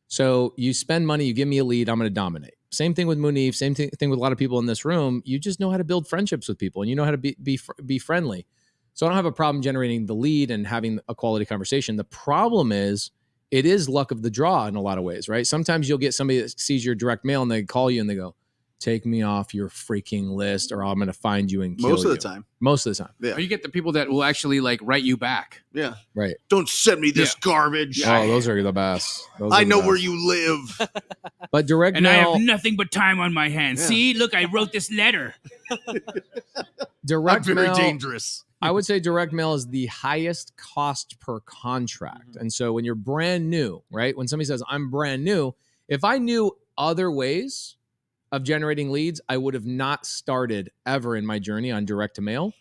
So you spend money, you give me a lead, I'm going to dominate. Same thing with Munif. Same thing with a lot of people in this room. You just know how to build friendships with people, and you know how to be friendly. So I don't have a problem generating the lead and having a quality conversation. The problem is, it is luck of the draw in a lot of ways, right? Sometimes you'll get somebody that sees your direct mail and they call you and they go, take me off your freaking list, or I'm going to find you and kill you.
Most of the time.
Most of the time.
Yeah.
Or you get the people that will actually like write you back.
Yeah.
Right.
Don't send me this garbage.
Oh, those are the best. Those
I
are the
know
best.
where you live.
But direct
And I
mail,
have nothing but time on my hands.
Yeah.
See, look, I wrote this letter.
direct
I'm very
mail,
dangerous.
I would say direct mail is the highest cost per contract.
Mm-hmm.
And so when you're brand new, right? When somebody says, I'm brand new, if I knew other ways of generating leads, I would have not started ever in my journey on direct to mail,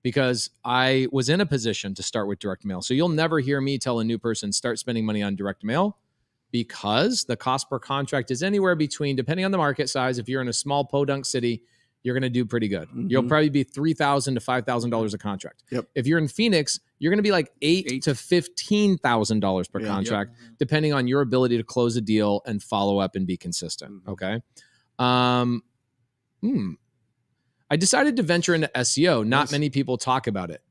because I was in a position to start with direct mail. So you'll never hear me tell a new person, start spending money on direct mail, because the cost per contract is anywhere between, depending on the market size, if you're in a small podunk city, you're going to do pretty good.
Mhm.
You'll probably be $3,000 to $5,000 a contract.
Yep.
If you're in Phoenix, you're going to be like $8,000 to $15,000 per
Yeah.
contract, depending on your ability to close a deal and follow up and be consistent.
Mhm.
Okay. I decided to venture into SEO. Not
Nice.
many people talk about it.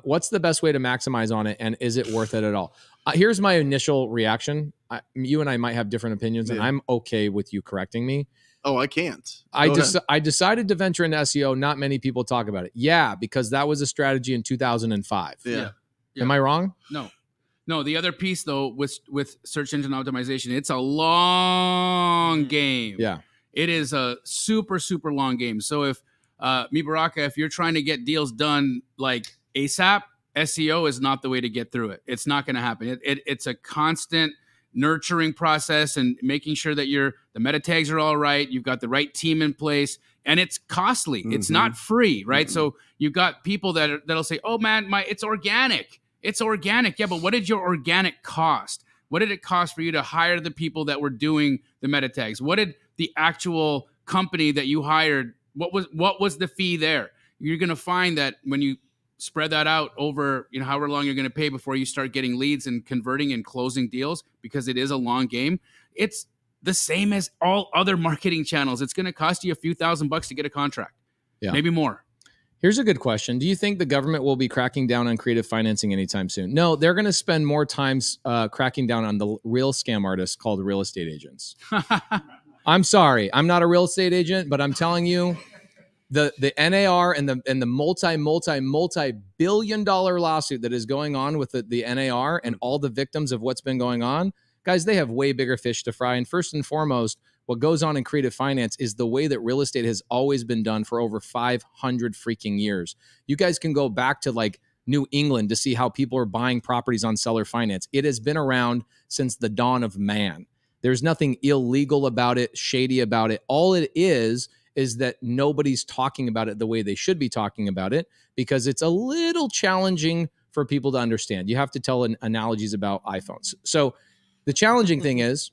What's the best way to maximize on it, and is it worth it at all? Here's my initial reaction. You and I might have different opinions, and
Yeah.
I'm okay with you correcting me.
Oh, I can't.
I
Go ahead.
I decided to venture into SEO. Not many people talk about it. Yeah, because that was a strategy in 2005.
Yeah.
Yeah.
Am I wrong?
No. The other piece though, with search engine optimization, it's a long game.
Yeah.
It is a super, super long game. So if Baraka, if you're trying to get deals done like ASAP, SEO is not the way to get through it. It's not going to happen. It's a constant nurturing process and making sure that the meta tags are all right. You've got the right team in place, and it's costly. It's not free, right? So you've got people that'll say, "Oh man, it's organic. It's organic." Yeah, but what did your organic cost? What did it cost for you to hire the people that were doing the meta tags? What did the actual company that you hired? What was the fee there? You're going to find that when you spread that out over, however long you're going to pay before you start getting leads and converting and closing deals, because it is a long game. It's the same as all other marketing channels. It's going to cost you a few $1,000 to get a contract, maybe more.
Here's a good question. Do you think the government will be cracking down on creative financing anytime soon? No, they're going to spend more time cracking down on the real scam artists called real estate agents. I'm sorry. I'm not a real estate agent, but I'm telling you, the NAR and the multi-billion-dollar lawsuit that is going on with the NAR and all the victims of what's been going on, guys, they have way bigger fish to fry. And first and foremost, what goes on in creative finance is the way that real estate has always been done for over 500 freaking years. You guys can go back to like New England to see how people are buying properties on seller finance. It has been around since the dawn of man. There's nothing illegal about it, shady about it. All it is that nobody's talking about it the way they should be talking about it because it's a little challenging for people to understand. You have to tell analogies about iPhones. So the challenging thing is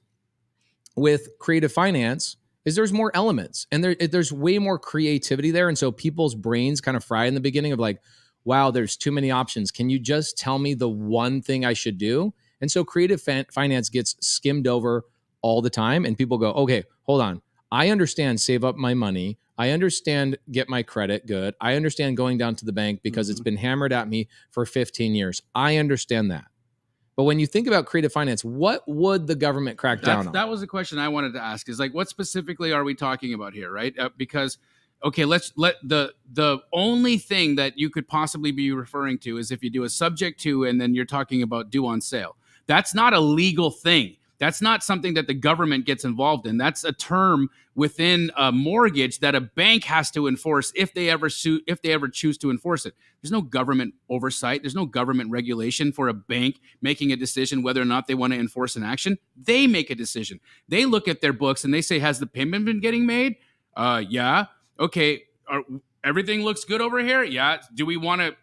with creative finance is there's more elements and there's way more creativity there. And so people's brains kind of fry in the beginning of like, wow, there's too many options. Can you just tell me the one thing I should do? And so creative finance gets skimmed over all the time. And people go, okay, hold on. I understand save up my money. I understand get my credit good. I understand going down to the bank because it's been hammered at me for 15 years. I understand that. But when you think about creative finance, what would the government crack down on?
That was the question I wanted to ask is like, what specifically are we talking about here, right? Because, okay, let's let the only thing that you could possibly be referring to is if you do a subject to and then you're talking about due on sale. That's not a legal thing. That's not something that the government gets involved in. That's a term within a mortgage that a bank has to enforce if they ever choose to enforce it. There's no government oversight. There's no government regulation for a bank making a decision whether or not they want to enforce an action. They make a decision. They look at their books and they say, has the payment been getting made? Yeah. Okay. Everything looks good over here? Yeah. Do we want to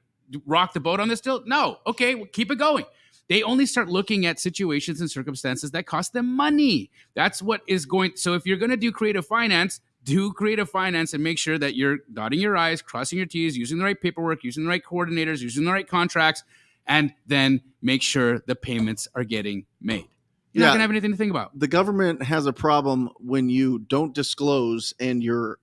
rock the boat on this deal? No. Okay. Well, keep it going. They only start looking at situations and circumstances that cost them money. That's what is going. So if you're going to do creative finance and make sure that you're dotting your I's, crossing your T's, using the right paperwork, using the right coordinators, using the right contracts, and then make sure the payments are getting made. You're not going to have anything to think about.
The government has a problem when you don't disclose and you're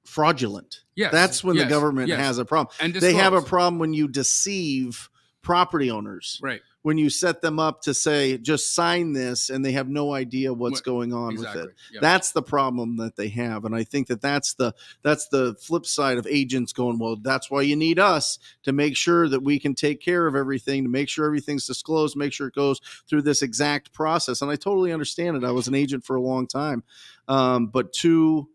fraudulent.
Yes.
That's when the government has a problem.
And
they have a problem when you deceive property owners.
Right.
When you set them up to say, just sign this, and they have no idea what's going on with it. Yep. That's the problem that they have. And I think that's the flip side of agents going, well, that's why you need us to make sure that we can take care of everything, to make sure everything's disclosed, make sure it goes through this exact process. And I totally understand it. I was an agent for a long time. But two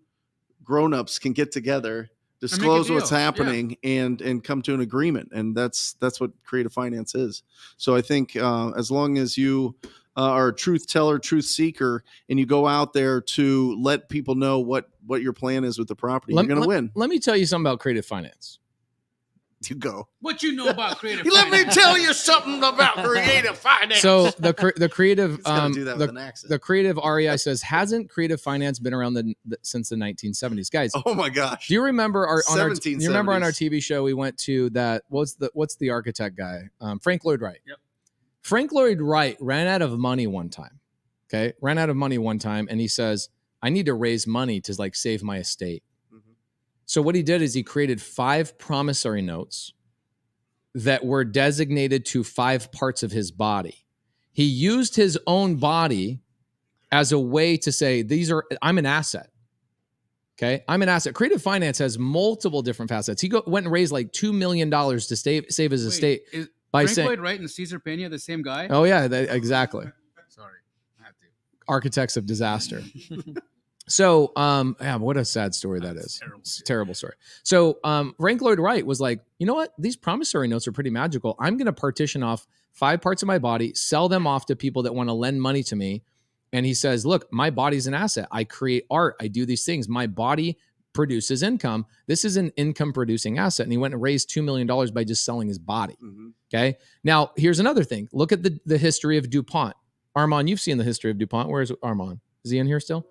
grownups can get together, disclose what's happening, and come to an agreement, and that's what creative finance is. So I think as long as you are a truth teller, truth seeker, and you go out there to let people know what your plan is with the property, you're going to win.
Let me tell you something about creative finance.
You go.
What you know about creative
Let
finance?
me tell you something about creative finance.
So the creative
do that with an accent.
the creative REI says, hasn't creative finance been around since the 1970s, guys?
Oh my gosh!
Do you remember on our
1770s.
you remember on our TV show we went to that? What's the architect guy? Frank Lloyd Wright. Yep. Frank Lloyd Wright ran out of money one time. Okay, ran out of money one time, and he says, "I need to raise money to like save my estate." So what he did is he created 5 promissory notes that were designated to 5 parts of his body. He used his own body as a way to say, I'm an asset. Okay, I'm an asset. Creative finance has multiple different facets. He went and raised like $2 million to save his estate by
Frank
saying,
Lloyd Wright and Cesar Pena the same guy?
oh yeah, exactly.
Sorry, I have to.
Architects of disaster. So, what a sad story that is. It's a terrible story. So, Frank Lloyd Wright was like, you know what? These promissory notes are pretty magical. I'm going to partition off 5 parts of my body, sell them off to people that want to lend money to me. And he says, look, my body's an asset. I create art. I do these things. My body produces income. This is an income producing asset. And he went and raised $2 million by just selling his body. Mm-hmm. Okay. Now, here's another thing. Look at the history of DuPont. Armand, you've seen the history of DuPont. Where's Armand? Is he in here still?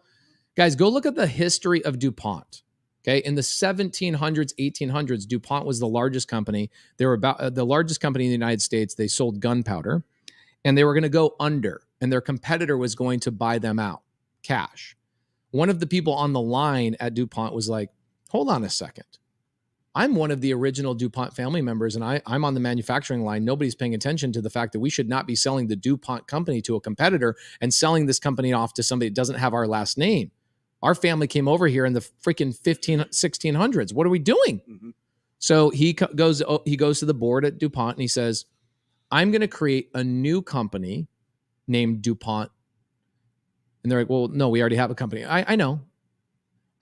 Guys, go look at the history of DuPont. Okay, in the 1700s, 1800s, DuPont was the largest company. They were about the largest company in the United States. They sold gunpowder, and they were going to go under, and their competitor was going to buy them out. cash. One of the people on the line at DuPont was like, hold on a second. I'm one of the original DuPont family members, and I'm on the manufacturing line. Nobody's paying attention to the fact that we should not be selling the DuPont company to a competitor and selling this company off to somebody that doesn't have our last name. Our family came over here in the freaking 1600s. What are we doing? Mm-hmm. So he goes to the board at DuPont and he says, I'm going to create a new company named DuPont. And they're like, well, no, we already have a company. I know.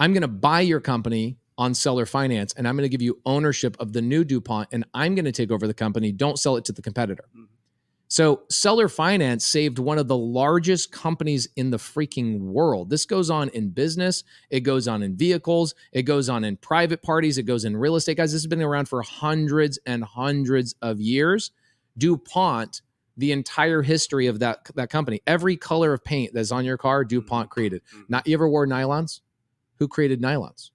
I'm going to buy your company on seller finance, and I'm going to give you ownership of the new DuPont, and I'm going to take over the company. Don't sell it to the competitor. Mm-hmm. So seller finance saved one of the largest companies in the freaking world. This goes on in business. It goes on in vehicles. It goes on in private parties. It goes in real estate. Guys, this has been around for hundreds and hundreds of years. DuPont, the entire history of that company, every color of paint that's on your car, DuPont created. Not, you ever wore nylons? Who created nylons?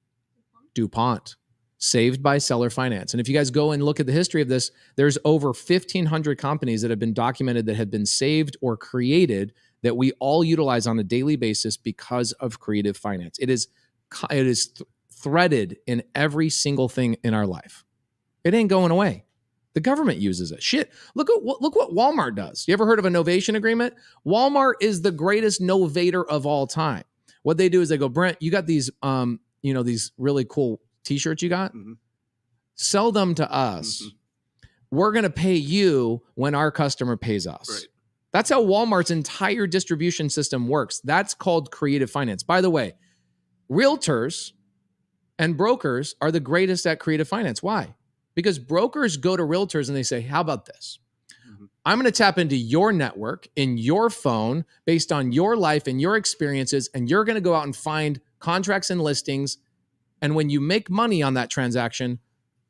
DuPont, saved by seller finance. And if you guys go and look at the history of this, there's over 1,500 companies that have been documented that have been saved or created that we all utilize on a daily basis because of creative finance. It is threaded in every single thing in our life. It ain't going away. The government uses it. Shit, look what Walmart does. You ever heard of a novation agreement? Walmart is the greatest novator of all time. What they do is they go, Brent, you got these these really cool t-shirts you got? Mm-hmm. Sell them to us. Mm-hmm. We're going to pay you when our customer pays us. Right. That's how Walmart's entire distribution system works. That's called creative finance. By the way, realtors and brokers are the greatest at creative finance. Why? Because brokers go to realtors and they say, how about this? Mm-hmm. I'm going to tap into your network in your phone based on your life and your experiences, and you're going to go out and find contracts and listings. And when you make money on that transaction,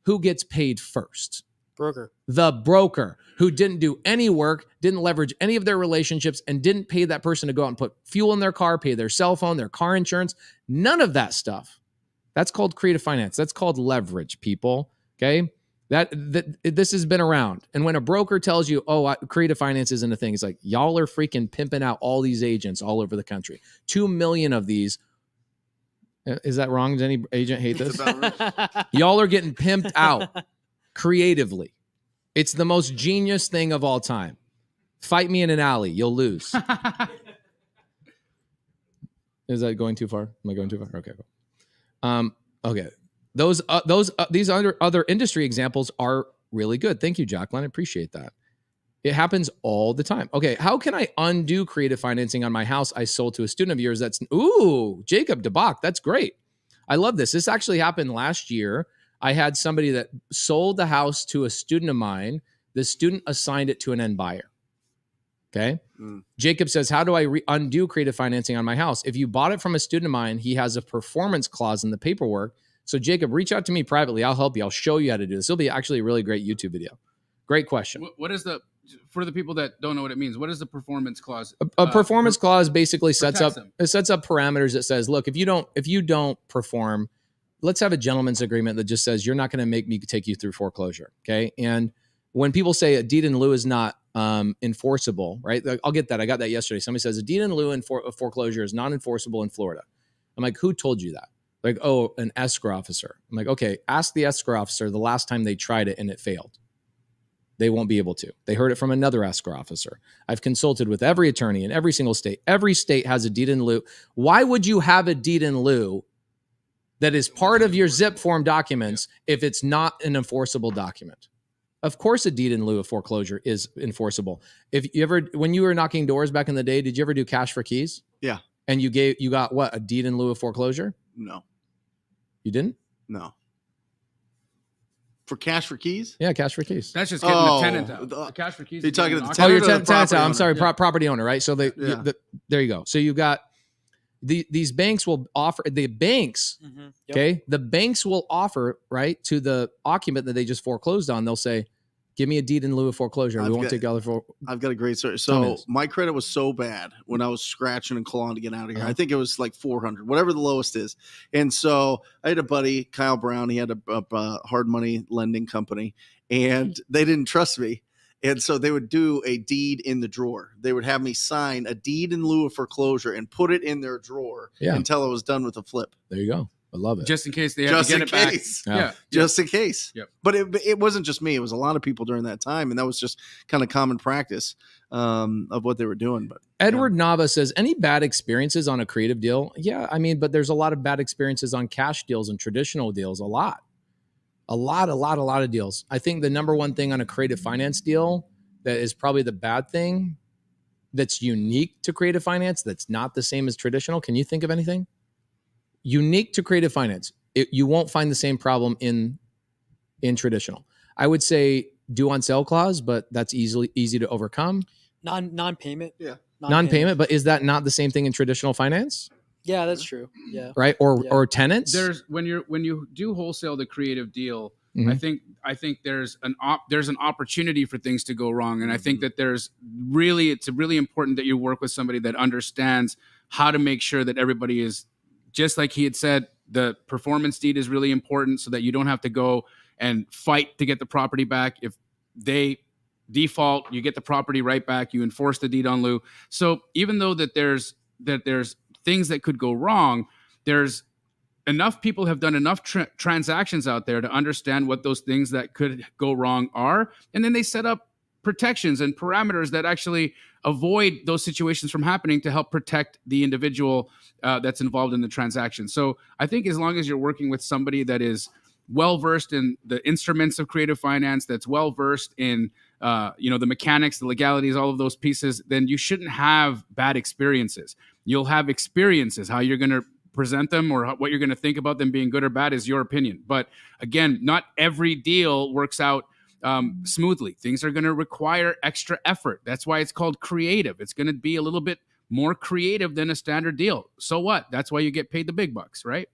who gets paid first?
Broker.
The broker, who didn't do any work, didn't leverage any of their relationships, and didn't pay that person to go out and put fuel in their car, pay their cell phone, their car insurance, none of that stuff. That's called creative finance. That's called leverage, people. Okay? This has been around. And when a broker tells you, creative finance isn't a thing, it's like, y'all are freaking pimping out all these agents all over the country. 2 million of these. Is that wrong? Does any agent hate this? Y'all are getting pimped out creatively. It's the most genius thing of all time. Fight me in an alley. You'll lose. Is that going too far? Am I going too far? Okay, cool. Okay. These other industry examples are really good. Thank you, Jacqueline. I appreciate that. It happens all the time. Okay, how can I undo creative financing on my house I sold to a student of yours? Jacob DeBach. That's great. I love this. This actually happened last year. I had somebody that sold the house to a student of mine. The student assigned it to an end buyer. Okay. Jacob says, how do I undo creative financing on my house? If you bought it from a student of mine, he has a performance clause in the paperwork. So Jacob, reach out to me privately. I'll help you. I'll show you how to do this. It'll be actually a really great YouTube video. Great question.
What is for the people that don't know what it means, what is the performance clause?
A performance clause basically sets up parameters that says, look, if you don't perform, let's have a gentleman's agreement that just says you're not going to make me take you through foreclosure. Okay. And when people say a deed in lieu is not enforceable, right? I'll get that. I got that yesterday. Somebody says a deed in lieu of foreclosure is non enforceable in Florida. I'm like, who told you that? Like, an escrow officer. I'm like, okay, ask the escrow officer the last time they tried it and it failed. They won't be able to. They heard it from another escrow officer. I've consulted with every attorney in every single state. Every state has a deed in lieu. Why would you have a deed in lieu that is part of your zip form documents if it's not an enforceable document? Of course, a deed in lieu of foreclosure is enforceable. When you were knocking doors back in the day, did you ever do cash for keys?
Yeah.
And you got what? A deed in lieu of foreclosure?
No.
You didn't?
No. For cash for keys?
Yeah, cash for keys.
That's just getting the tenant out. The cash for keys.
You're talking to the
tenant?
tenant.
Your tenant's out. I'm sorry, property owner, right? So there you go. So you got these banks will offer the banks. Mm-hmm. Yep. Okay, the banks will offer right to the occupant that they just foreclosed on. They'll say, "Give me a deed in lieu of foreclosure. We won't take other for."
I've got a great story. So my credit was so bad when I was scratching and clawing to get out of here. I think it was like 400, whatever the lowest is. And so I had a buddy, Kyle Brown. He had a hard money lending company, and they didn't trust me. And so they would do a deed in the drawer. They would have me sign a deed in lieu of foreclosure and put it in their drawer until I was done with the flip.
There you go. I love it.
Just in case they have to get it back.
Yeah.
Just in case.
Yep.
But it wasn't just me. It was a lot of people during that time. And that was just kind of common practice of what they were doing. But
Edward Nava says, any bad experiences on a creative deal? Yeah, I mean, but there's a lot of bad experiences on cash deals and traditional deals. A lot of deals. I think the number one thing on a creative finance deal that is probably the bad thing that's unique to creative finance that's not the same as traditional. Can you think of anything? Unique to creative finance. You won't find the same problem in traditional. I would say due on sale clause, but that's easy to overcome.
Non-payment.
Yeah.
Non-payment, but is that not the same thing in traditional finance?
Yeah, that's true. Yeah.
Right? Or tenants?
There's when you do wholesale the creative deal,
Mhm.
I think there's an opportunity for things to go wrong, and I think that it's really important that you work with somebody that understands how to make sure that everybody is, just like he had said, the performance deed is really important so that you don't have to go and fight to get the property back. If they default, you get the property right back. You enforce the deed on lieu. So even though that there's things that could go wrong, there's enough people have done enough transactions out there to understand what those things that could go wrong are. And then they set up protections and parameters that actually avoid those situations from happening to help protect the individual that's involved in the transaction. So I think as long as you're working with somebody that is well-versed in the instruments of creative finance, that's well-versed in the mechanics, the legalities, all of those pieces, then you shouldn't have bad experiences. You'll have experiences. How you're going to present them or what you're going to think about them being good or bad is your opinion. But again, not every deal works out smoothly. Things are going to require extra effort. That's why it's called creative. It's going to be a little bit more creative than a standard deal. So what? That's why you get paid the big bucks, right?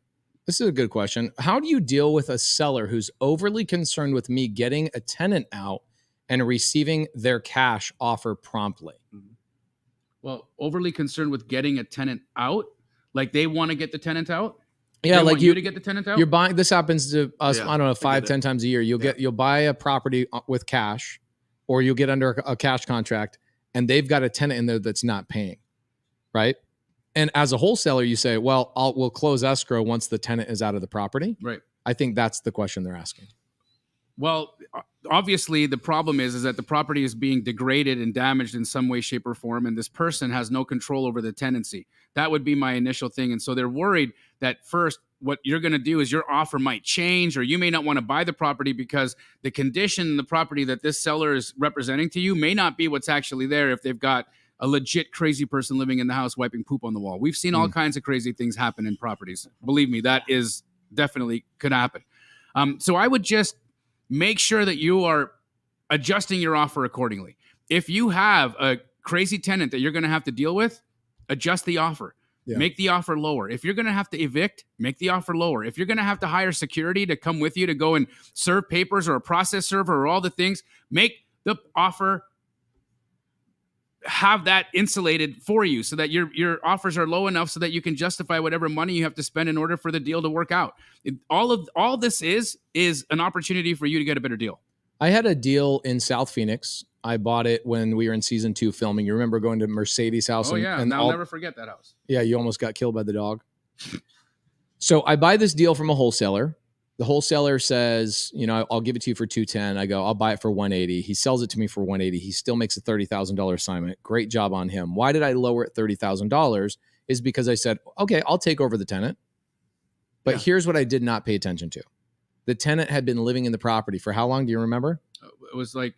This is a good question. How do you deal with a seller who's overly concerned with me getting a tenant out and receiving their cash offer promptly?
Well, overly concerned with getting a tenant out? Like they want to get the tenant out?
Yeah,
they
like
want you to get the tenant out?
You're buying. This happens to us.
Yeah,
I don't know, 5-10 times a year. You'll buy a property with cash, or you'll get under a cash contract, and they've got a tenant in there that's not paying, right? And as a wholesaler, you say, "Well, we'll close escrow once the tenant is out of the property."
Right.
I think that's the question they're asking.
Well, obviously, the problem is that the property is being degraded and damaged in some way, shape, or form, and this person has no control over the tenancy. That would be my initial thing. And so they're worried that first, what you're going to do is your offer might change, or you may not want to buy the property because the condition in the property that this seller is representing to you may not be what's actually there if they've got a legit crazy person living in the house wiping poop on the wall. We've seen all kinds of crazy things happen in properties. Believe me, that is definitely could happen. So I would just make sure that you are adjusting your offer accordingly. If you have a crazy tenant that you're going to have to deal with, adjust the offer. Yeah. Make the offer lower. If you're going to have to evict, make the offer lower. If you're going to have to hire security to come with you to go and serve papers or a process server or all the things, make the offer have that insulated for you so that your offers are low enough so that you can justify whatever money you have to spend in order for the deal to work out. All this is an opportunity for you to get a better deal.
I had a deal in South Phoenix. I bought it when we were in season 2 filming. You remember going to Mercedes' house?
And I'll never forget that house.
Yeah, you almost got killed by the dog. So I buy this deal from a wholesaler. The wholesaler says, I'll give it to you for $210. I go, I'll buy it for $180. He sells it to me for $180. He still makes a $30,000 assignment. Great job on him. Why did I lower it $30,000? Is because I said, okay, I'll take over the tenant. But here's what I did not pay attention to. The tenant had been living in the property for how long? Do you remember?
It was like,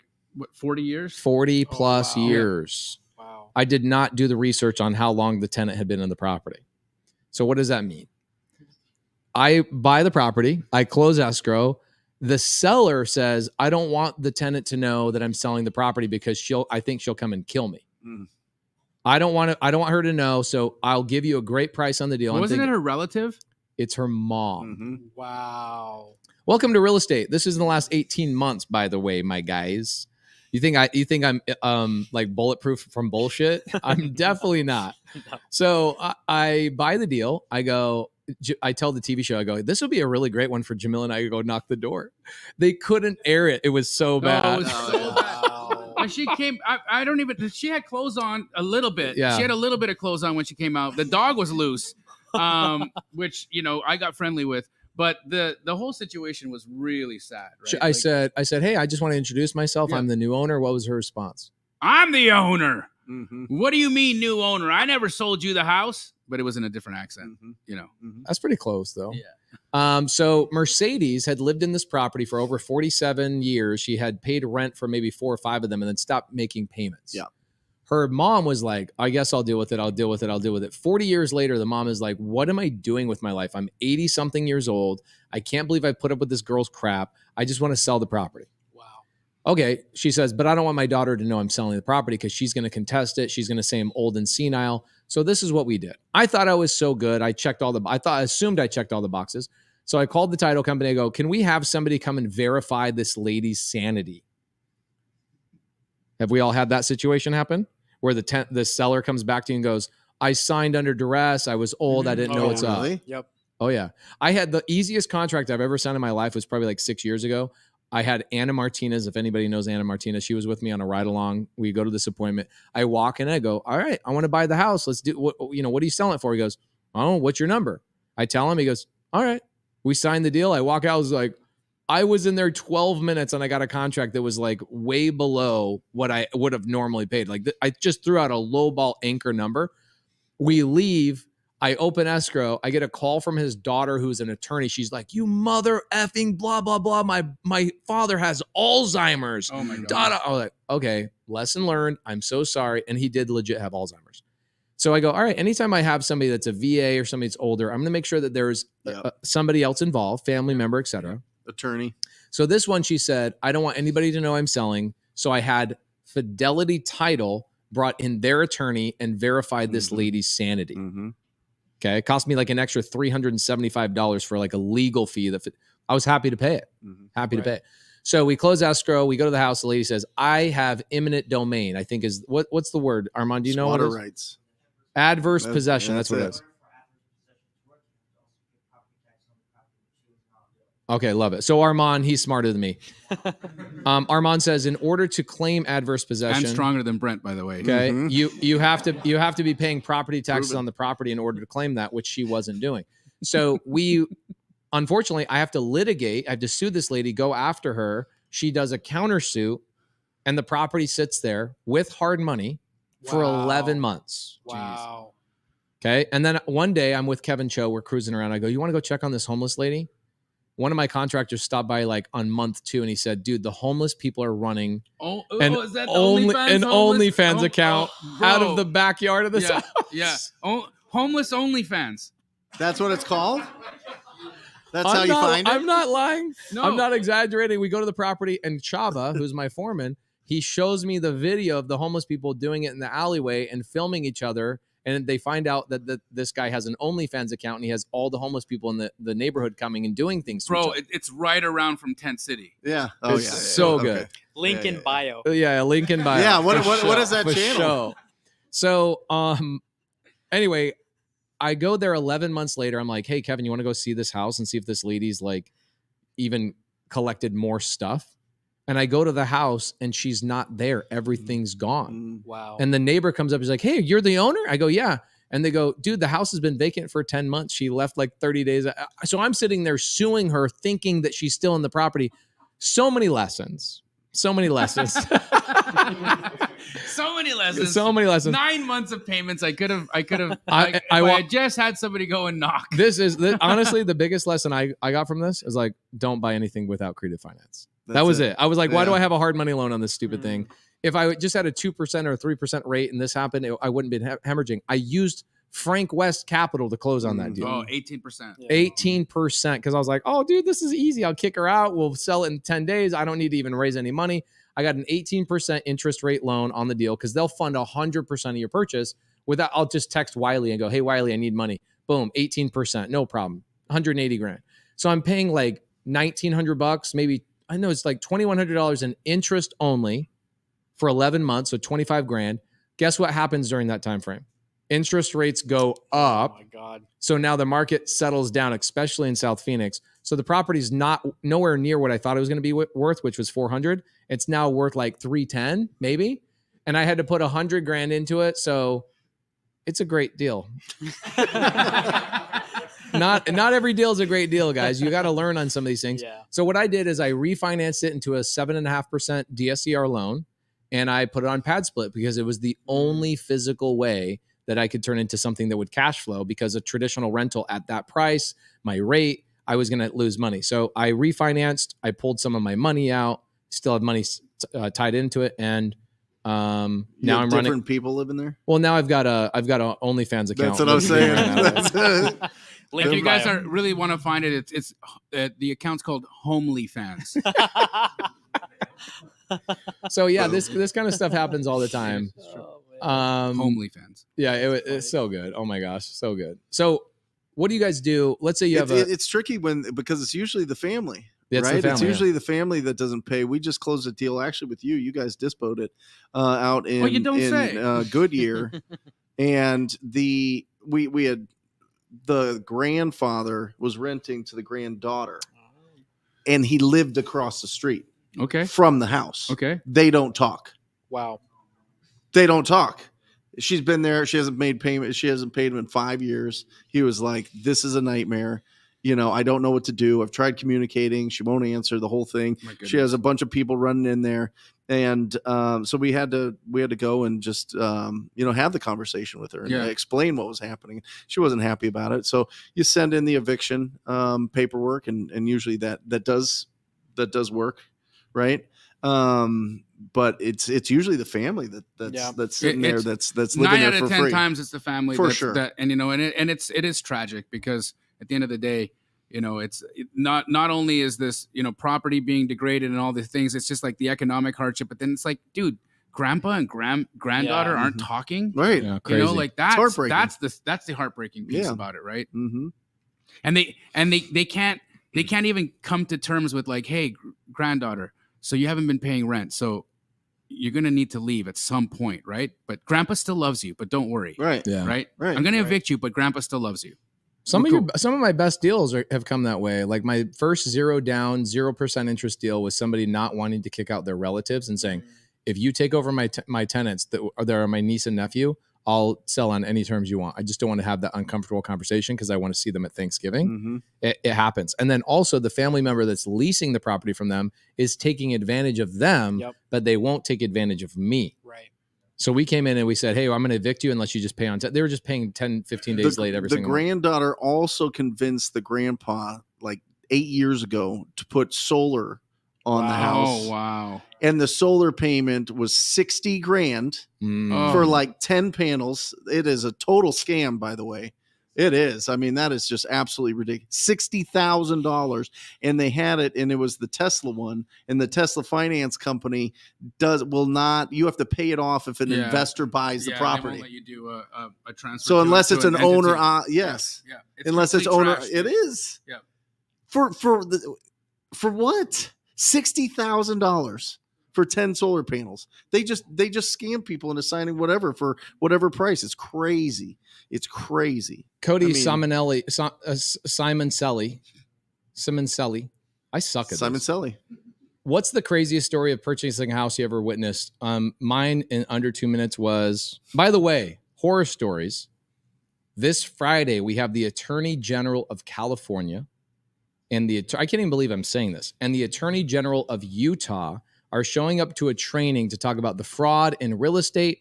40 years?
40 plus years.
Wow.
I did not do the research on how long the tenant had been in the property. So what does that mean? I buy the property, I close escrow. The seller says, I don't want the tenant to know that I'm selling the property because I think she'll come and kill me. I don't want her to know, so I'll give you a great price on the deal.
Wasn't it her relative?
It's her mom.
Mm-hmm.
Wow.
Welcome to real estate. This is in the last 18 months, by the way, my guys. You think I'm like bulletproof from bullshit? I'm definitely not.
No.
So I buy the deal. I tell the TV show, I go, this would be a really great one for Jamil and I to go knock the door. They couldn't air it. It was so bad.
It was so bad. when she came, I don't even. She had clothes on a little bit.
Yeah.
She had a little bit of clothes on when she came out. The dog was loose, which I got friendly with. But the whole situation was really sad. Right?
I said, hey, I just want to introduce myself. I'm the new owner. What was her response?
I'm the owner.
Mm-hmm.
What do you mean, new owner? I never sold you the house. But it was in a different accent,
That's pretty close, though.
Yeah.
So Mercedes had lived in this property for over 47 years. She had paid rent for maybe 4 or 5 of them and then stopped making payments.
Yeah.
Her mom was like, I guess I'll deal with it. I'll deal with it. 40 years later, the mom is like, what am I doing with my life? I'm 80 something years old. I can't believe I put up with this girl's crap. I just want to sell the property.
Wow.
Okay. She says, but I don't want my daughter to know I'm selling the property because she's going to contest it. She's going to say I'm old and senile. So this is what we did. I thought I was so good. I assumed I checked all the boxes. So I called the title company. I go, can we have somebody come and verify this lady's sanity? Have we all had that situation happen where the seller comes back to you and goes, I signed under duress. I was old. I didn't know what's up.
Yep.
Oh yeah. I had the easiest contract I've ever signed in my life was probably like 6 years ago. I had Anna Martinez. If anybody knows Anna Martinez, she was with me on a ride along. We go to this appointment. I walk in. I go, all right, I want to buy the house. Let's do what are you selling it for? He goes, oh, what's your number? I tell him. He goes, all right. We signed the deal. I walk out. I was like, I was in there 12 minutes and I got a contract that was like way below what I would have normally paid. Like I just threw out a lowball anchor number. We leave. I open escrow. I get a call from his daughter, who's an attorney. She's like, you mother effing blah, blah, blah. My father has Alzheimer's.
Oh, my God.
Daughter. I was like, okay, lesson learned. I'm so sorry. And he did legit have Alzheimer's. So I go, all right, anytime I have somebody that's a VA or somebody that's older, I'm going to make sure that there's somebody else involved, family member, et cetera.
Attorney.
So this one, she said, I don't want anybody to know I'm selling. So I had Fidelity Title brought in their attorney and verified this lady's sanity.
Mm-hmm.
Okay. It cost me like an extra $375 for like a legal fee that I was happy to pay it. Happy to pay it. So we close escrow. We go to the house. The lady says, I have eminent domain. I think is what's the word? Armand, do you know what it is?
Rights.
Adverse possession. That's what it is. Okay, love it. So Armand, he's smarter than me. Armand says, in order to claim adverse possession,
I'm stronger than Brent, by the way.
okay, you have to be paying property taxes on the property in order to claim that, which she wasn't doing. So unfortunately, I have to litigate. I have to sue this lady, go after her. She does a countersuit, and the property sits there with hard money for 11 months.
Wow.
Okay, and then one day I'm with Kevin Cho. We're cruising around. I go, you want to go check on this homeless lady? One of my contractors stopped by like on month 2 and he said, dude, the homeless people are running
is that
an OnlyFans account out of the backyard of this house.
Yeah. Homeless OnlyFans.
That's what it's called? That's how you find it?
I'm not lying.
No.
I'm not exaggerating. We go to the property and Chava, who's my foreman, he shows me the video of the homeless people doing it in the alleyway and filming each other. And they find out that this guy has an OnlyFans account and he has all the homeless people in the neighborhood coming and doing things to each other.
It's right around from Tent City.
Yeah.
Oh, it's so good.
Okay.
Link in bio.
Yeah, link in bio.
Yeah, what is that
For
channel?
So, anyway, I go there 11 months later. I'm like, hey, Kevin, you want to go see this house and see if this lady's like even collected more stuff? And I go to the house and she's not there. Everything's gone.
Wow.
And the neighbor comes up. He's like, hey, you're the owner? I go, yeah. And they go, dude, the house has been vacant for 10 months. She left like 30 days. So I'm sitting there suing her, thinking that she's still in the property. So many lessons. So many lessons.
So many lessons.
So many lessons.
9 months of payments. I could have. I just had somebody go and knock.
This is honestly the biggest lesson I got from this is like, don't buy anything without creative finance. That was it. I was like, why do I have a hard money loan on this stupid thing? If I just had a 2% or a 3% rate and this happened, I wouldn't be hemorrhaging. I used Frank West Capital to close on that deal.
Oh, 18%.
18%. Because I was like, oh, dude, this is easy. I'll kick her out. We'll sell it in 10 days. I don't need to even raise any money. I got an 18% interest rate loan on the deal because they'll fund 100% of your purchase. Without, I'll just text Wiley and go, hey, Wiley, I need money. Boom, 18%. No problem. 180 grand. So I'm paying like $1,900, maybe. I know it's like $2,100 in interest only for 11 months, so 25 grand. Guess what happens during that time frame? interest rates go up.
Oh my God.
So now the market settles down, especially in South Phoenix. So the property's not nowhere near what I thought it was going to be worth, which was 400. It's now worth like 310 maybe. And I had to put 100 grand into it. So it's a great deal. Not every deal is a great deal, guys. You got to learn on some of these things.
Yeah.
So what I did is I refinanced it into a 7.5% DSCR loan, and I put it on pad split because it was the only physical way that I could turn into something that would cash flow, because a traditional rental at that price, my rate, I was going to lose money. So I refinanced, I pulled some of my money out, still have money tied into it. And now I'm running.
Different people living there.
Well, now I've got a OnlyFans account.
That's what I'm saying.
If you guys really want to find it, it's the account's called Homely Fans.
So yeah, this kind of stuff happens all the time.
Homely Fans.
Yeah, it's so good. Oh my gosh, so good. So what do you guys do? Let's say you have
it's tricky because it's usually the family.
It's
right?
the family,
it's usually the family that doesn't pay. We just closed a deal actually with you. You guys dispoed it out in,
you don't say.
Goodyear. And we had the grandfather was renting to the granddaughter, and he lived across the street from the house.
Okay.
They don't talk.
Wow.
They don't talk. She's been there. She hasn't made payment. She hasn't paid him in 5 years. He was like, this is a nightmare. You know, I don't know what to do. I've tried communicating. She won't answer the whole thing. She has a bunch of people running in there. And so we had to go and just, have the conversation with her and explain what was happening. She wasn't happy about it. So you send in the eviction paperwork, and usually that does work. Right. But it's usually the family that's sitting there that's living
9
there
out
for
of 10
free.
times it's the family
for sure.
It is tragic, because at the end of the day, it's not only is this, property being degraded and all the things, it's just like the economic hardship, but then it's like, dude, grandpa and granddaughter aren't talking.
Right.
Yeah, crazy.
That's
heartbreaking.
That's the heartbreaking piece about it. Right.
Mm-hmm.
And they can't even come to terms with like, hey, granddaughter, so you haven't been paying rent, so you're going to need to leave at some point, right? But grandpa still loves you, but don't worry.
Right.
Yeah.
Right? I'm going to evict you, but grandpa still loves you.
Some of my best deals have come that way. Like my first 0 down, 0% interest deal was somebody not wanting to kick out their relatives and saying, if you take over my tenants that are my niece and nephew, I'll sell on any terms you want. I just don't want to have that uncomfortable conversation because I want to see them at Thanksgiving.
Mm-hmm.
It happens. And then also the family member that's leasing the property from them is taking advantage of them, but they won't take advantage of me.
Right.
So we came in and we said, hey, I'm going to evict you unless you just pay on time. They were just paying 10, 15 days late every single month.
The granddaughter also convinced the grandpa like 8 years ago to put solar on the house.
Oh, wow.
And the solar payment was 60 grand for like 10 panels. It is a total scam, by the way. It is. I mean, that is just absolutely ridiculous. $60,000. And they had it, and it was the Tesla one. And the Tesla finance company will not, you have to pay it off if an investor buys the property.
They won't let you do a transfer.
So unless it's an owner,
yes. Yeah.
Unless it's owner,
trash,
it is.
Yeah. For
what? $60,000 for 10 solar panels. They just scam people into signing whatever for whatever price. It's crazy. It's crazy.
Cody Simoncelli. I suck at
Simoncelli.
What's the craziest story of purchasing a house you ever witnessed? Mine in under 2 minutes was, by the way, horror stories. This Friday, we have the Attorney General of California and I can't even believe I'm saying this, and the Attorney General of Utah are showing up to a training to talk about the fraud in real estate,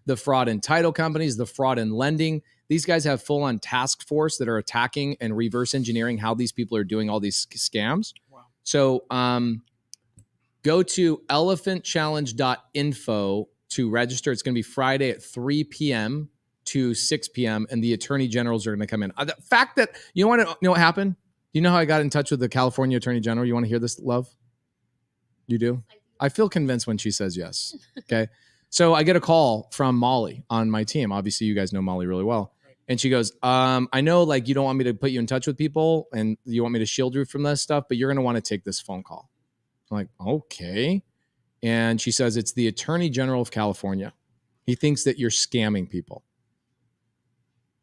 the fraud in title companies, the fraud in lending. These guys have full-on task force that are attacking and reverse engineering how these people are doing all these scams. Wow. So go to elephantchallenge.info to register. It's going to be Friday at 3 p.m. to 6 p.m. and the attorney generals are going to come in. The fact that you want to know what happened? You know how I got in touch with the California Attorney General? You want to hear this, love? You do? I feel convinced when she says yes. Okay. So I get a call from Molly on my team. Obviously, you guys know Molly really well. And she goes, I know like you don't want me to put you in touch with people and you want me to shield you from this stuff, but you're going to want to take this phone call. I'm like, okay. And she says, it's the Attorney General of California. He thinks that you're scamming people.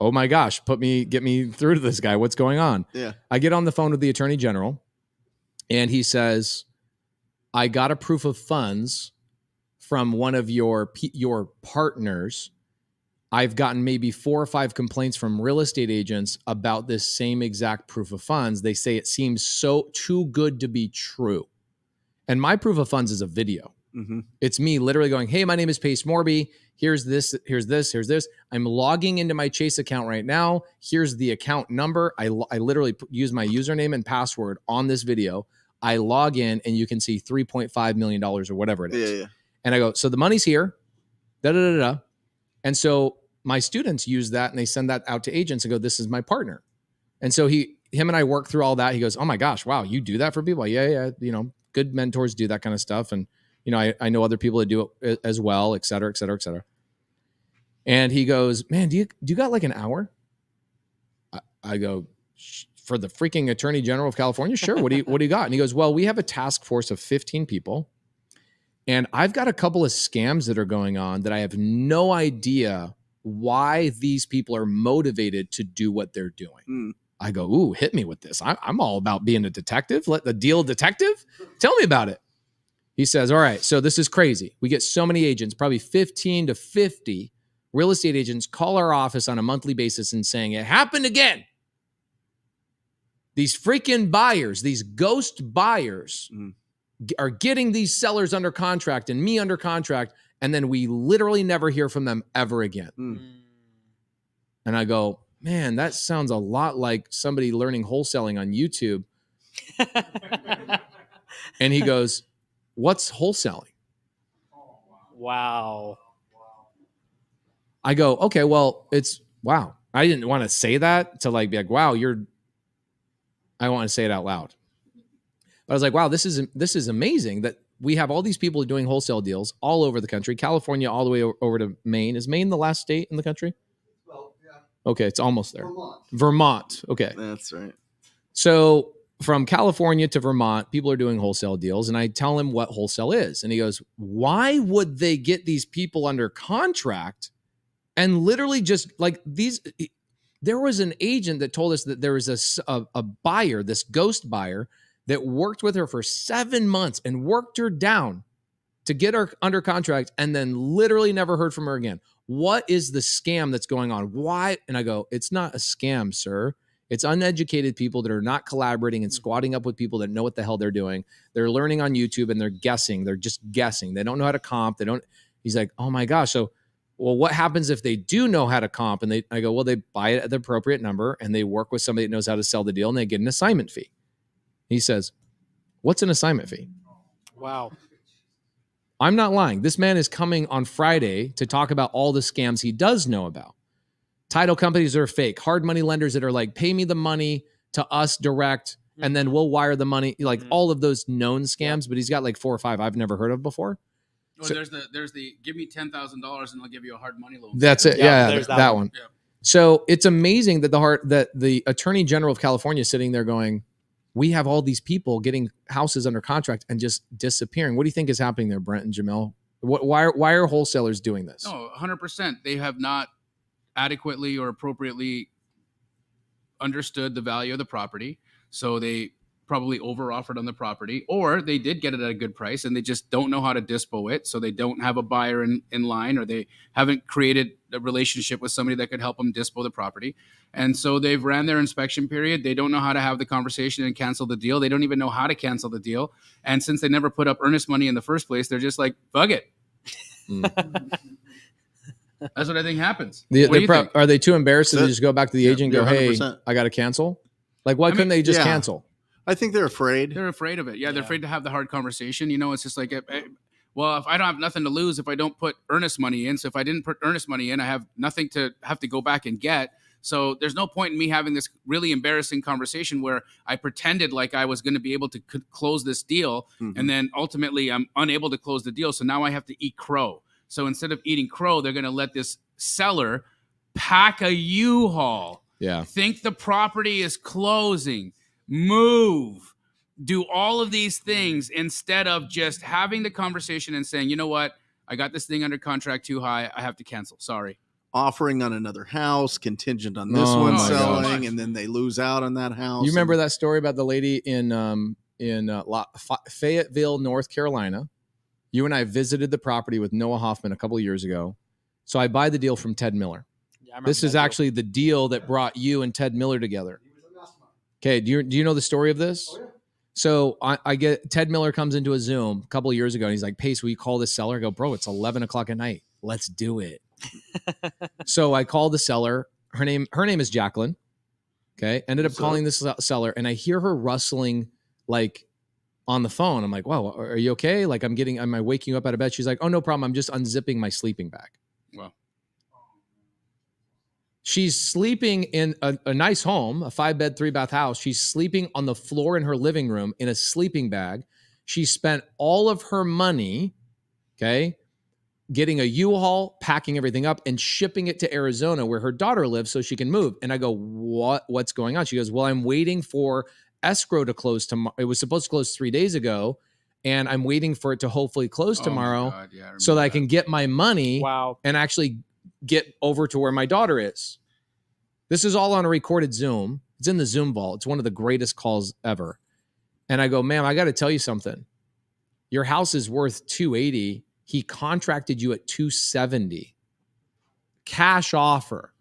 oh my gosh, get me through to this guy. What's going on?
Yeah.
I get on the phone with the attorney general and he says, I got a proof of funds from one of your partners. I've gotten maybe 4 or 5 complaints from real estate agents about this same exact proof of funds. They say it seems so too good to be true. And my proof of funds is a video.
Mm-hmm.
It's me literally going, hey, my name is Pace Morby. Here's this. I'm logging into my Chase account right now. Here's the account number. I literally use my username and password on this video. I log in and you can see $3.5 million or whatever it is.
Yeah.
And I go, so the money's here. And so my students use that and they send that out to agents and go, this is my partner. And so him and I work through all that. He goes, oh my gosh, wow, you do that for people? Yeah. You know, good mentors do that kind of stuff. And, you know, I know other people that do it as well, et cetera, et cetera, et cetera. And he goes, man, do you got like an hour? I go, for the freaking Attorney General of California? Sure. What do you got? And he goes, well, we have a task force of 15 people. And I've got a couple of scams that are going on that I have no idea why these people are motivated to do what they're doing.
Mm.
I go, ooh, hit me with this. I'm all about being a detective. Let the deal detective. Tell me about it. He says, all right, so this is crazy. We get so many agents, probably 15 to 50 real estate agents call our office on a monthly basis and saying, it happened again. These freaking buyers, these ghost buyers are getting these sellers under contract and me under contract. And then we literally never hear from them ever again. And I go, man, that sounds a lot like somebody learning wholesaling on YouTube. And he goes, what's wholesaling?
Wow.
I go, okay, well, wow. I didn't want to say that to be like, wow, I want to say it out loud. But I was like, wow, this is amazing that we have all these people doing wholesale deals all over the country, California, all the way over to Maine. Is Maine the last state in the country?
Well, yeah.
Okay, it's almost there.
Vermont.
Okay.
That's right.
So from California to Vermont, people are doing wholesale deals. And I tell him what wholesale is. And he goes, why would they get these people under contract and literally just like these? There was an agent that told us that there was a buyer, this ghost buyer, that worked with her for 7 months and worked her down to get her under contract and then literally never heard from her again. What is the scam that's going on? Why? And I go, it's not a scam, sir. It's uneducated people that are not collaborating and squatting up with people that know what the hell they're doing. They're learning on YouTube and they're guessing. They're just guessing. They don't know how to comp. He's like, oh my gosh. So, well, what happens if they do know how to comp? And I go, well, they buy it at the appropriate number and they work with somebody that knows how to sell the deal and they get an assignment fee. He says, what's an assignment fee?
Wow.
I'm not lying. This man is coming on Friday to talk about all the scams he does know about. Title companies are fake. Hard money lenders that are like, pay me the money to us direct, and then we'll wire the money. Like all of those known scams, but he's got like 4 or 5 I've never heard of before.
Oh, so, there's the give me $10,000 and I'll give you a hard money loan.
That's it. Yeah,
there's
that one.
Yeah.
So it's amazing that the Attorney General of California is sitting there going, we have all these people getting houses under contract and just disappearing. What do you think is happening there, Brent and Jamil? Why are wholesalers doing this?
No, 100%. They have not adequately or appropriately understood the value of the property. So they probably over-offered on the property, or they did get it at a good price and they just don't know how to dispo it. So they don't have a buyer in line, or they haven't created a relationship with somebody that could help them dispo the property. And so they've ran their inspection period. They don't know how to have the conversation and cancel the deal. They don't even know how to cancel the deal. And since they never put up earnest money in the first place, they're just like, bug it. That's what I think happens.
Are they too embarrassed to just go back to the agent and go, hey,
100%.
I got to cancel? Like, why couldn't they just cancel?
I think they're afraid.
They're afraid of it. Yeah, they're afraid to have the hard conversation. You know, it's just like, well, if I don't have nothing to lose, if I don't put earnest money in. So if I didn't put earnest money in, I have nothing to have to go back and get. So there's no point in me having this really embarrassing conversation where I pretended like I was going to be able to close this deal. And then ultimately I'm unable to close the deal. So now I have to eat crow. So instead of eating crow, they're going to let this seller pack a U-Haul.
Yeah.
Think the property is closing. Move. Do all of these things instead of just having the conversation and saying, you know what? I got this thing under contract too high. I have to cancel. Sorry.
offering on another house contingent on this
Oh
one
my
selling,
gosh.
and then they lose out on that house.
You remember that story about the lady in Fayetteville, North Carolina? You and I visited the property with Noah Hoffman a couple of years ago. So I buy the deal from Ted Miller.
Yeah, I remember
This is
that deal.
actually the deal that brought you and Ted Miller together. Okay, do you know the story of this?
Oh, yeah.
So I get Ted Miller comes into a Zoom a couple of years ago and he's like, Pace, will you call this seller? I go, bro, it's 11 o'clock at night. Let's do it. So I call the seller. Her name is Jacqueline. Okay. Ended up calling this seller and I hear her rustling like on the phone. I'm like, wow, are you okay? Like am I waking you up out of bed? She's like, oh, no problem. I'm just unzipping my sleeping bag.
Wow.
She's sleeping in a nice home, a 5-bed, 3-bath house. She's sleeping on the floor in her living room in a sleeping bag. She spent all of her money, okay, getting a U-Haul, packing everything up, and shipping it to Arizona where her daughter lives so she can move. And I go, what's going on? She goes, well, I'm waiting for escrow to close tomorrow. It was supposed to close 3 days ago, and I'm waiting for it to hopefully close tomorrow
Oh my God, yeah,
so that I can get my money
Wow.
and actually get over to where my daughter is. This is all on a recorded Zoom. It's in the Zoom vault. It's one of the greatest calls ever. And I go, ma'am, I got to tell you something. Your house is worth $280. He contracted you at $270. Cash offer.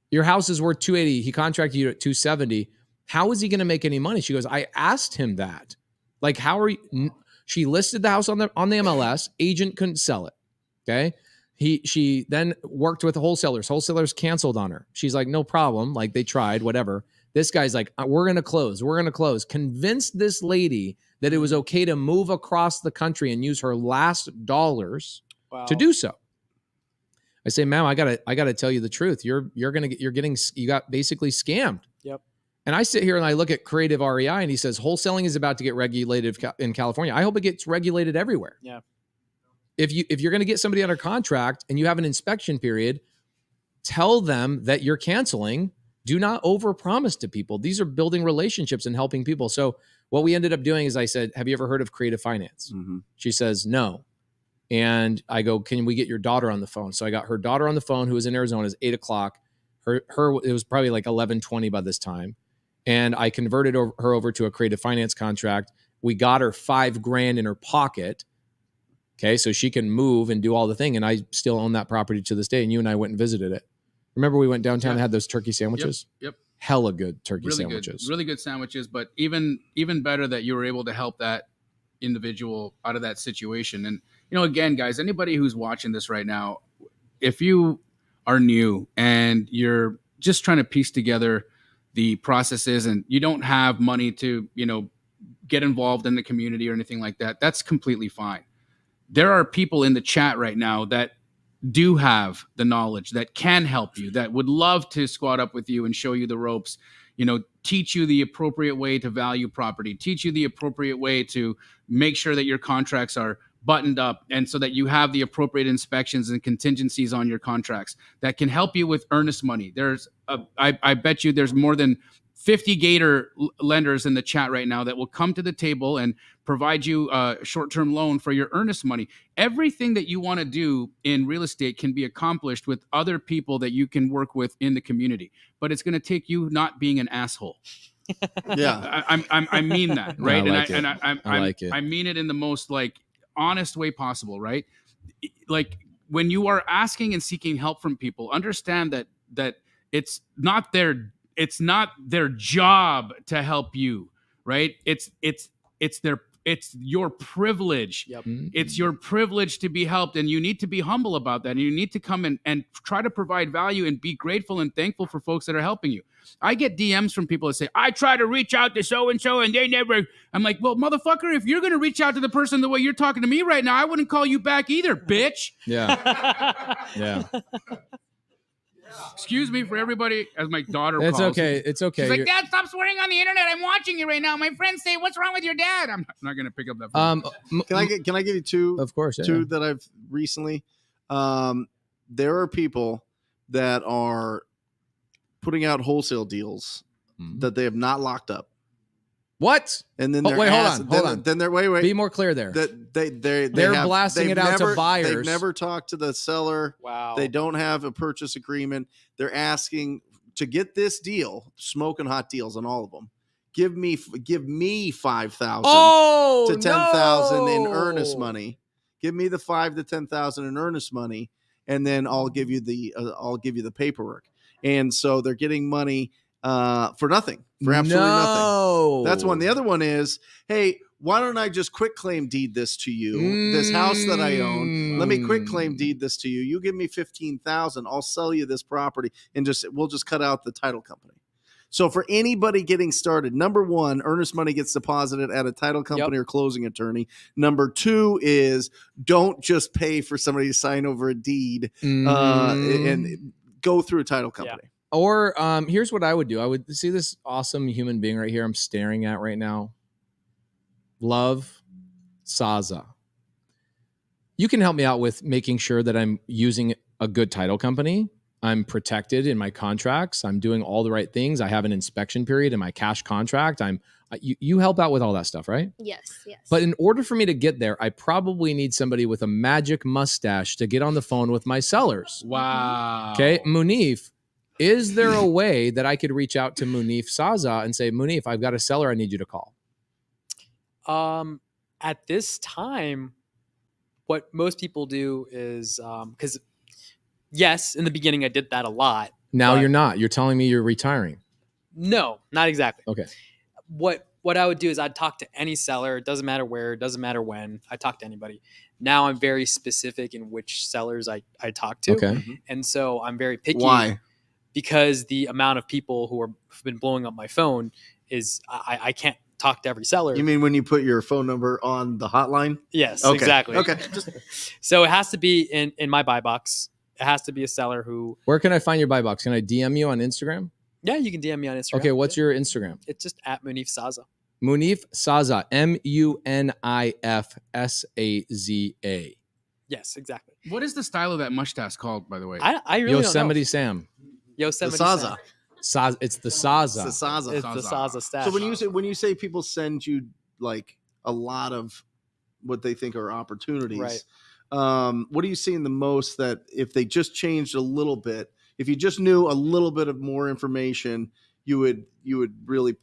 Your house is worth $280. He contracted you at $270. How is he going to make any money? She goes, I asked him that. Like, how are you? She listed the house on the MLS. Agent couldn't sell it. Okay. She then worked with wholesalers. Wholesalers canceled on her. She's like, no problem. Like they tried, whatever. This guy's like, we're going to close. We're going to close. Convinced this lady that it was okay to move across the country and use her last dollars to do so. I say, ma'am, I gotta tell you the truth. You got basically scammed.
Yep.
And I sit here and I look at Creative REI and he says, wholesaling is about to get regulated in California. I hope it gets regulated everywhere.
Yeah.
If you're going to get somebody under contract and you have an inspection period, tell them that you're canceling. Do not overpromise to people. These are building relationships and helping people. So what we ended up doing is I said, have you ever heard of creative finance?
Mm-hmm.
She says, no. And I go, can we get your daughter on the phone? So I got her daughter on the phone who was in Arizona. It's 8 o'clock. It was probably like 11:20 by this time. And I converted her over to a creative finance contract. We got her $5,000 in her pocket. Okay, so she can move and do all the thing. And I still own that property to this day. And you and I went and visited it. Remember we went downtown and had those turkey sandwiches?
Yep.
Hella good turkey
Really
sandwiches.
good, really good sandwiches. But even better that you were able to help that individual out of that situation. And again, guys, anybody who's watching this right now, if you are new and you're just trying to piece together the processes and you don't have money to get involved in the community or anything like that, that's completely fine. There are people in the chat right now that do have the knowledge, that can help you, that would love to squat up with you and show you the ropes, teach you the appropriate way to value property, teach you the appropriate way to make sure that your contracts are buttoned up and so that you have the appropriate inspections and contingencies on your contracts that can help you with earnest money. I bet you there's more than 50 Gator lenders in the chat right now that will come to the table and provide you a short-term loan for your earnest money. Everything that you want to do in real estate can be accomplished with other people that you can work with in the community, but it's going to take you not being an asshole.
Yeah,
I mean that, right?
I
mean it in the most honest way possible, right? Like when you are asking and seeking help from people, understand that it's not their job to help you, right? It's your privilege.
Yep.
It's your privilege to be helped, and you need to be humble about that. And you need to come and try to provide value and be grateful and thankful for folks that are helping you. I get DMs from people that say, I try to reach out to so-and-so and they never. I'm like, well, motherfucker, if you're going to reach out to the person the way you're talking to me right now, I wouldn't call you back either, bitch.
Yeah. Yeah.
Excuse me for everybody, as my daughter
It's
calls.
okay. It's okay.
She's like, Dad, stop swearing on the internet. I'm watching you right now. My friends say, what's wrong with your dad? I'm not going to pick up that phone.
Can I give you two?
Of course. Yeah.
Two that I've recently. There are people that are putting out wholesale deals that they have not locked up.
What?
And then
Oh,
they're
wait, hold
ask-
on,
then,
hold on.
then they're wait.
Be more clear there.
That
They're blasting it out to buyers.
They've never talked to the seller.
Wow.
They don't have a purchase agreement. They're asking to get this deal, smoking hot deals on all of them. Give me 5,000 to 10,000 in earnest money. Give me the 5 to 10,000 in earnest money, and then I'll give you the paperwork. And so they're getting money for nothing, for absolutely nothing. That's one. The other one is, hey, why don't I just quick claim deed this to you? This house that I own, let me quick claim deed this to you. You give me 15,000, I'll sell you this property, and we'll just cut out the title company. So for anybody getting started, number one, earnest money gets deposited at a title company or closing attorney. Number two is don't just pay for somebody to sign over a deed and go through a title company.
Yeah. Or here's what I would do. I would see this awesome human being right here I'm staring at right now. Love Saza. You can help me out with making sure that I'm using a good title company. I'm protected in my contracts. I'm doing all the right things. I have an inspection period in my cash contract. You help out with all that stuff, right?
Yes.
But in order for me to get there, I probably need somebody with a magic mustache to get on the phone with my sellers.
Wow.
Okay, Munif, is there a way that I could reach out to Munif Saza and say, Munif, I've got a seller I need you to call?
At this time, what most people do is because yes, in the beginning I did that a lot.
Now you're not. You're telling me you're retiring.
No, not exactly.
Okay.
What I would do is I'd talk to any seller. It doesn't matter where, it doesn't matter when. I talk to anybody. Now I'm very specific in which sellers I talk to.
Okay.
And so I'm very picky.
Why?
Because the amount of people who have been blowing up my phone is I can't talk to every seller.
You mean when you put your phone number on the hotline?
Yes,
Okay.
exactly.
Okay.
So it has to be in my buy box. It has to be a seller who.
Where can I find your buy box? Can I DM you on Instagram?
Yeah, you can DM me on Instagram.
Okay, what's your Instagram?
It's just at Munif Saza.
Munif Saza, MUNIFSAZA.
Yes, exactly.
What is the style of that mustache called, by the way?
I really
Yosemite
don't know.
Sam.
Yosemite
The Saza.
Sam.
It's the Saza.
It's the Saza.
It's the Saza stash.
So when you say people send you like a lot of what they think are opportunities,
Right.
What are you seeing the most that if they just changed a little bit, if you just knew a little bit of more information, you would really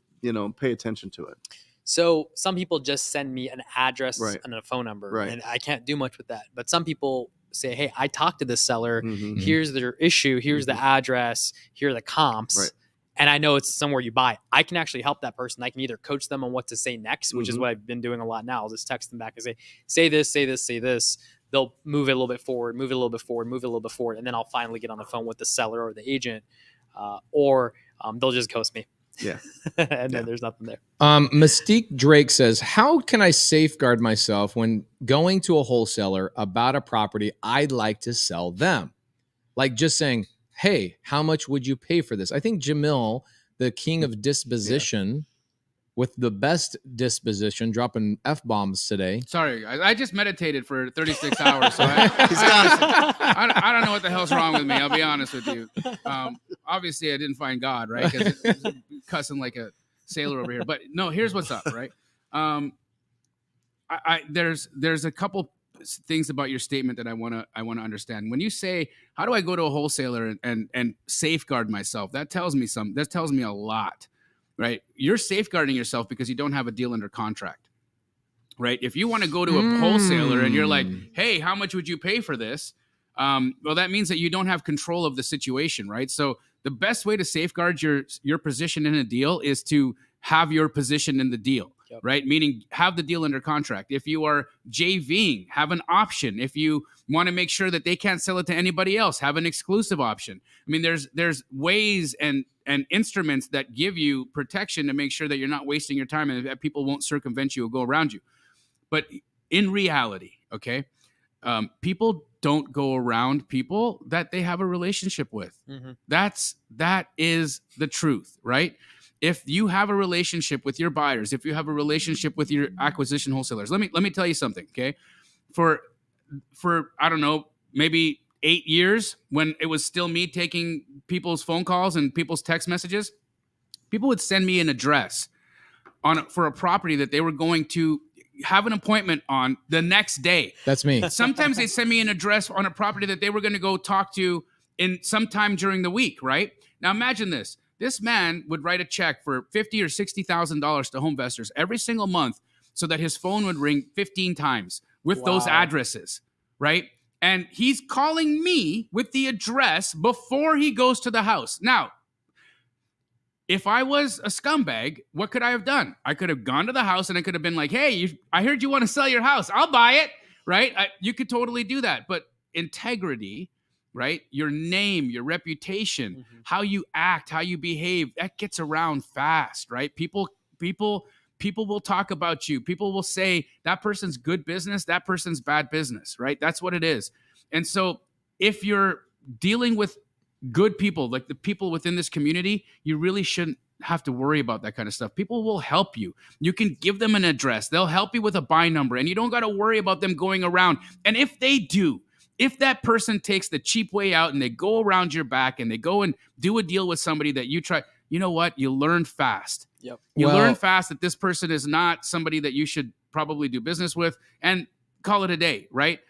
pay attention to it?
So some people just send me an address
Right.
and a phone number,
Right.
and I can't do much with that. But some people say, "Hey, I talked to this seller.
Mhm.
Here's their issue. Here's the address. Here are the comps."
Right.
And I know it's somewhere you buy. I can actually help that person. I can either coach them on what to say next, which is what I've been doing a lot now. I'll just text them back and say this, say this, say this. They'll move it a little bit forward, move it a little bit forward, move it a little bit forward, and then I'll finally get on the phone with the seller or the agent, or they'll just ghost me.
Yeah.
And then there's nothing there.
Mystique Drake says, how can I safeguard myself when going to a wholesaler about a property I'd like to sell them? Like just saying, hey, how much would you pay for this? I think Jamil, the king of disposition, with the best disposition, dropping F-bombs today.
Sorry, I just meditated for 36 hours. So I don't know what the hell's wrong with me. I'll be honest with you. Obviously, I didn't find God, right? Because it's cussing like a sailor over here. But no, here's what's up, right? There's a couple things about your statement that I want to understand. When you say, "How do I go to a wholesaler and safeguard myself?" That tells me something. That tells me a lot. Right? You're safeguarding yourself because you don't have a deal under contract, right? If you want to go to a wholesaler and you're like, hey, how much would you pay for this? Well, that means that you don't have control of the situation, right? So the best way to safeguard your position in a deal is to have your position in the deal, right? Meaning have the deal under contract. If you are JVing, have an option. If you want to make sure that they can't sell it to anybody else, have an exclusive option. I mean, there's ways and instruments that give you protection to make sure that you're not wasting your time and that people won't circumvent you or go around you. But in reality, okay, people don't go around people that they have a relationship with. That is the truth, right? If you have a relationship with your buyers, if you have a relationship with your acquisition wholesalers, let me tell you something, okay? For I don't know, maybe 8 years, when it was still me taking people's phone calls and people's text messages, people would send me an address for a property that they were going to have an appointment on the next day.
That's me.
Sometimes they send me an address on a property that they were going to go talk to in sometime during the week, right? Now imagine this. This man would write a check for $50,000 or $60,000 to home investors every single month so that his phone would ring 15 times with those addresses, right? And he's calling me with the address before he goes to the house. Now, if I was a scumbag, what could I have done? I could have gone to the house and I could have been like, hey, I heard you want to sell your house. I'll buy it, right? You could totally do that. But integrity, right? Your name, your reputation, how you act, how you behave, that gets around fast, right? People will talk about you. People will say that person's good business, that person's bad business, right? That's what it is. And so if you're dealing with good people, like the people within this community, you really shouldn't have to worry about that kind of stuff. People will help you. You can give them an address. They'll help you with a buy number, and you don't got to worry about them going around. And if they do, if that person takes the cheap way out and they go around your back and they go and do a deal with somebody that you try, you know what? You learn fast.
Yep.
You learn fast that this person is not somebody that you should probably do business with, and call it a day, right?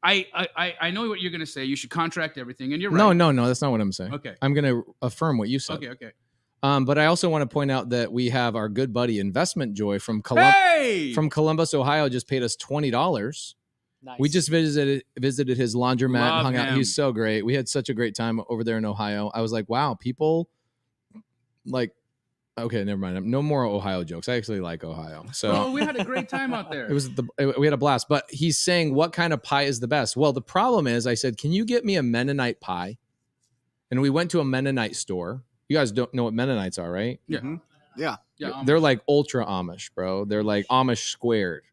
I know what you're going to say. You should contract everything, and you're right.
No, that's not what I'm saying.
Okay.
I'm going to affirm what you said.
Okay.
But I also want to point out that we have our good buddy Investment Joy from Columbus, Ohio, just paid us $20.
Nice.
We just visited his laundromat,
Love
hung out.
him.
He's so great. We had such a great time over there in Ohio. I was like, wow, people like. Okay, never mind. No more Ohio jokes. I actually like Ohio. So
we had a great time out there.
We had a blast. But he's saying, what kind of pie is the best? Well, the problem is, I said, can you get me a Mennonite pie? And we went to a Mennonite store. You guys don't know what Mennonites are, right?
Yeah.
Yeah.
They're like ultra Amish, bro. They're like Amish squared.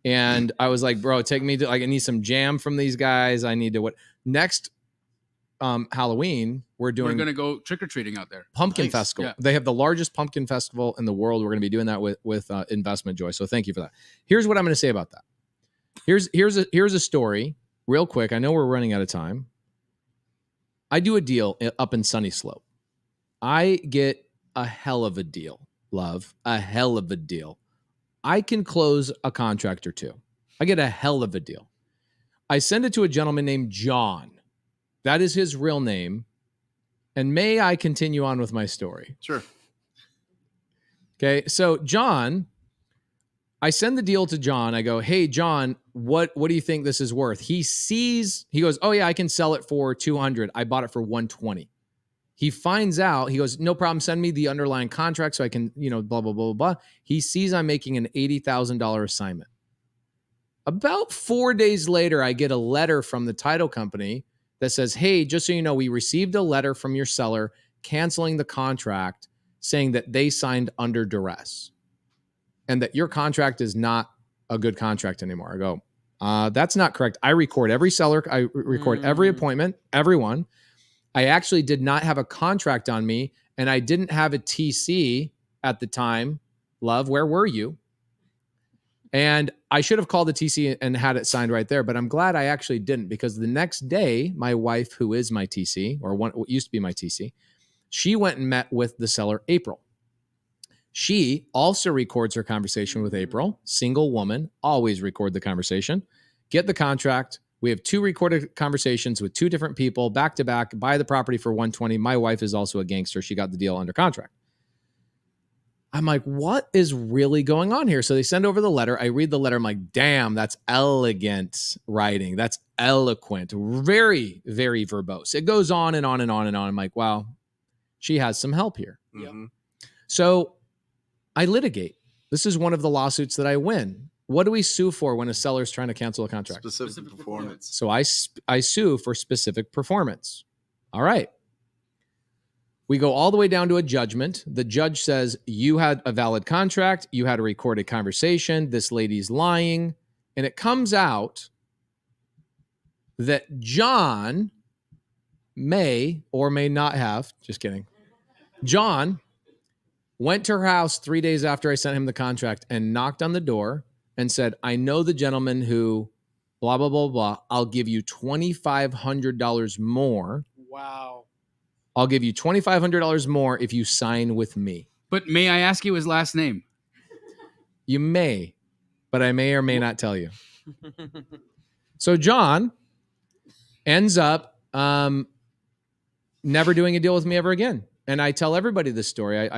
And I was like, bro, take me to, like, I need some jam from these guys. I need to what next Halloween we're going
to go trick-or-treating out there.
Pumpkin Festival.
Yeah.
They have the largest pumpkin festival in the world. We're going to be doing that with Investment Joy. So thank you for that. Here's what I'm going to say about that. Here's a story real quick. I know we're running out of time. I do a deal up in Sunny Slope. I get a hell of a deal, love, a hell of a deal. I can close a contract or two. I get a hell of a deal. I send it to a gentleman named John. That is his real name. And may I continue on with my story?
Sure.
Okay. So John, I send the deal to John. I go, hey, John, what do you think this is worth? He goes, oh yeah, I can sell it for 200. I bought it for 120. He finds out, he goes, no problem. Send me the underlying contract so I can, blah, blah, blah, blah, blah. He sees I'm making an $80,000 assignment. About 4 days later, I get a letter from the title company that says, hey, just so you know, we received a letter from your seller canceling the contract, saying that they signed under duress and that your contract is not a good contract anymore. I go, that's not correct. I record every seller. I record every appointment, everyone. I actually did not have a contract on me, and I didn't have a TC at the time. Love, where were you? And I should have called the TC and had it signed right there, but I'm glad I actually didn't, because the next day, my wife, who is my TC, or what used to be my TC, she went and met with the seller, April. She also records her conversation with April, single woman, always record the conversation, get the contract. We have 2 recorded conversations with 2 different people, back to back, buy the property for 120. My wife is also a gangster. She got the deal under contract. I'm like, what is really going on here? So they send over the letter. I read the letter. I'm like, damn, that's elegant writing. That's eloquent. Very, very verbose. It goes on and on and on and on. I'm like, wow, she has some help here.
Mm-hmm.
So I litigate. This is one of the lawsuits that I win. What do we sue for when a seller is trying to cancel a contract?
Specific performance.
So I sue for specific performance. All right. We go all the way down to a judgment. The judge says, you had a valid contract. You had a recorded conversation. This lady's lying. And it comes out that John may or may not have, just kidding. John went to her house 3 days after I sent him the contract and knocked on the door and said, I know the gentleman who blah, blah, blah, blah. I'll give you $2,500 more.
Wow.
I'll give you $2,500 more if you sign with me.
But may I ask you his last name?
You may, but I may or may not tell you. So John ends up never doing a deal with me ever again. And I tell everybody this story.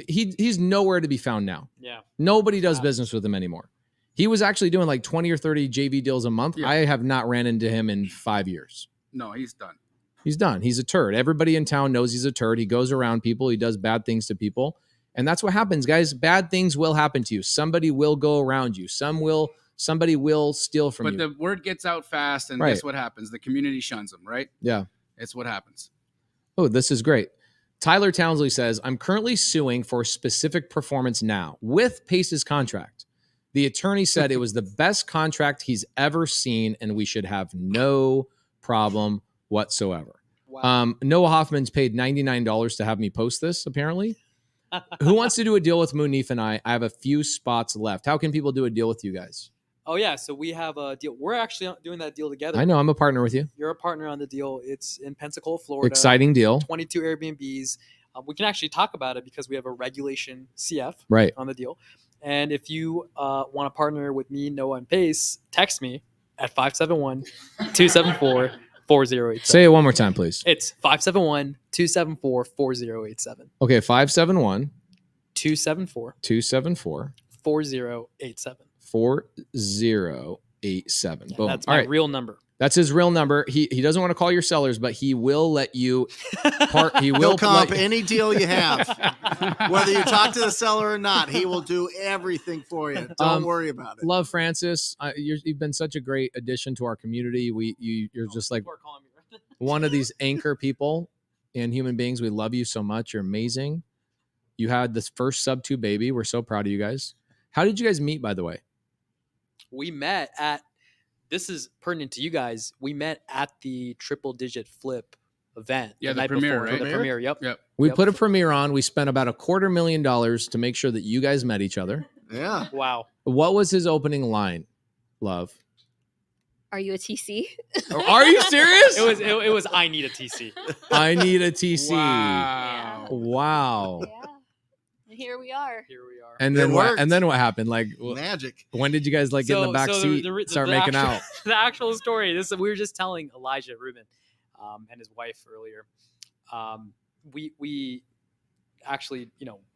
He's nowhere to be found now.
Yeah.
Nobody does business with him anymore. He was actually doing like 20 or 30 JV deals a month.
Yeah.
I have not ran into him in 5 years.
No, he's done.
He's done. He's a turd. Everybody in town knows he's a turd. He goes around people. He does bad things to people. And that's what happens, guys. Bad things will happen to you. Somebody will go around you. Somebody will steal from you.
But the word gets out fast, and guess what happens? The community shuns them, right?
Yeah.
It's what happens.
Oh, this is great. Tyler Townsley says, I'm currently suing for specific performance now with Pace's contract. The attorney said it was the best contract he's ever seen, and we should have no problem whatsoever.
Wow.
Noah Hoffman's paid $99 to have me post this, apparently. Who wants to do a deal with Munif and I? I have a few spots left. How can people do a deal with you guys?
Oh, yeah. So we have a deal. We're actually doing that deal together.
I know. I'm a partner with you.
You're a partner on the deal. It's in Pensacola, Florida.
Exciting deal.
22 Airbnbs. We can actually talk about it because we have a regulation CF on the deal. And if you want to partner with me, Noah, and Pace, text me at 571-274-4087.
Say it one more time, please.
It's 571-274-4087.
Okay, 571
274
274
4087.
4087. Boom.
That's my real number.
That's his real number. He doesn't want to call your sellers, but he will let you
He'll comp any deal you have. Whether you talk to the seller or not, he will do everything for you. Don't worry about it.
Love Francis. You've been such a great addition to our community. You're just like one of these anchor people and human beings. We love you so much. You're amazing. You had this first subto baby. We're so proud of you guys. How did you guys meet, by the way?
We met at, this is pertinent to you guys, we met at the Triple Digit Flip event.
Yeah, the premiere, right?
The premiere, yep.
We put a premiere on. We spent about $250,000 to make sure that you guys met each other.
Yeah.
Wow.
What was his opening line, Love?
Are you a TC?
Are you serious?
It was I need a TC.
I need a TC.
Wow.
Wow.
Yeah. Here we are.
And then what? And then what happened? Like
magic.
When did you guys get in the back seat, start making out?
The actual story. We were just telling Elijah Rubin, and his wife earlier. We actually,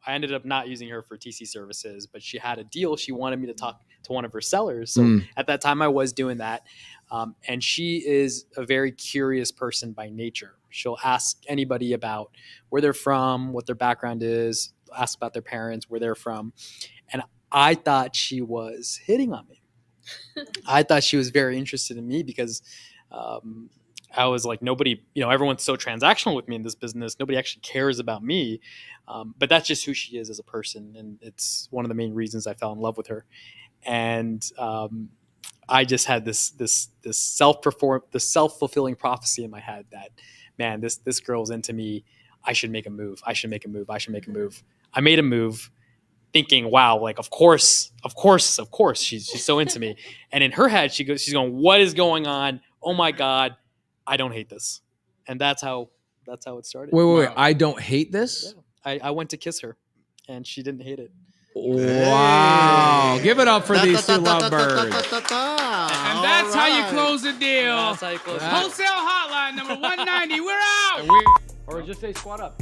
I ended up not using her for TC services, but she had a deal. She wanted me to talk to one of her sellers. So at that time, I was doing that. And she is a very curious person by nature. She'll ask anybody about where they're from, what their background is, ask about their parents, where they're from. And I thought she was hitting on me. I thought she was very interested in me because I was like, nobody, everyone's so transactional with me in this business. Nobody actually cares about me. But that's just who she is as a person. And it's one of the main reasons I fell in love with her. And I just had this self-fulfilling prophecy in my head that, man, this girl's into me. I should make a move. I should make a move. I should make a move. I made a move thinking, wow, like, of course, she's so into me. And in her head, she's going, what is going on? Oh my God, I don't hate this. And that's how it started.
Wait. I don't hate this?
Yeah. I went to kiss her and she didn't hate it.
Wow. Hey. Give it up for these two lovebirds.
And that's how you close the deal.
That's how you close the deal.
Wholesale Hotline number 190. We're out.
Or just say squat up.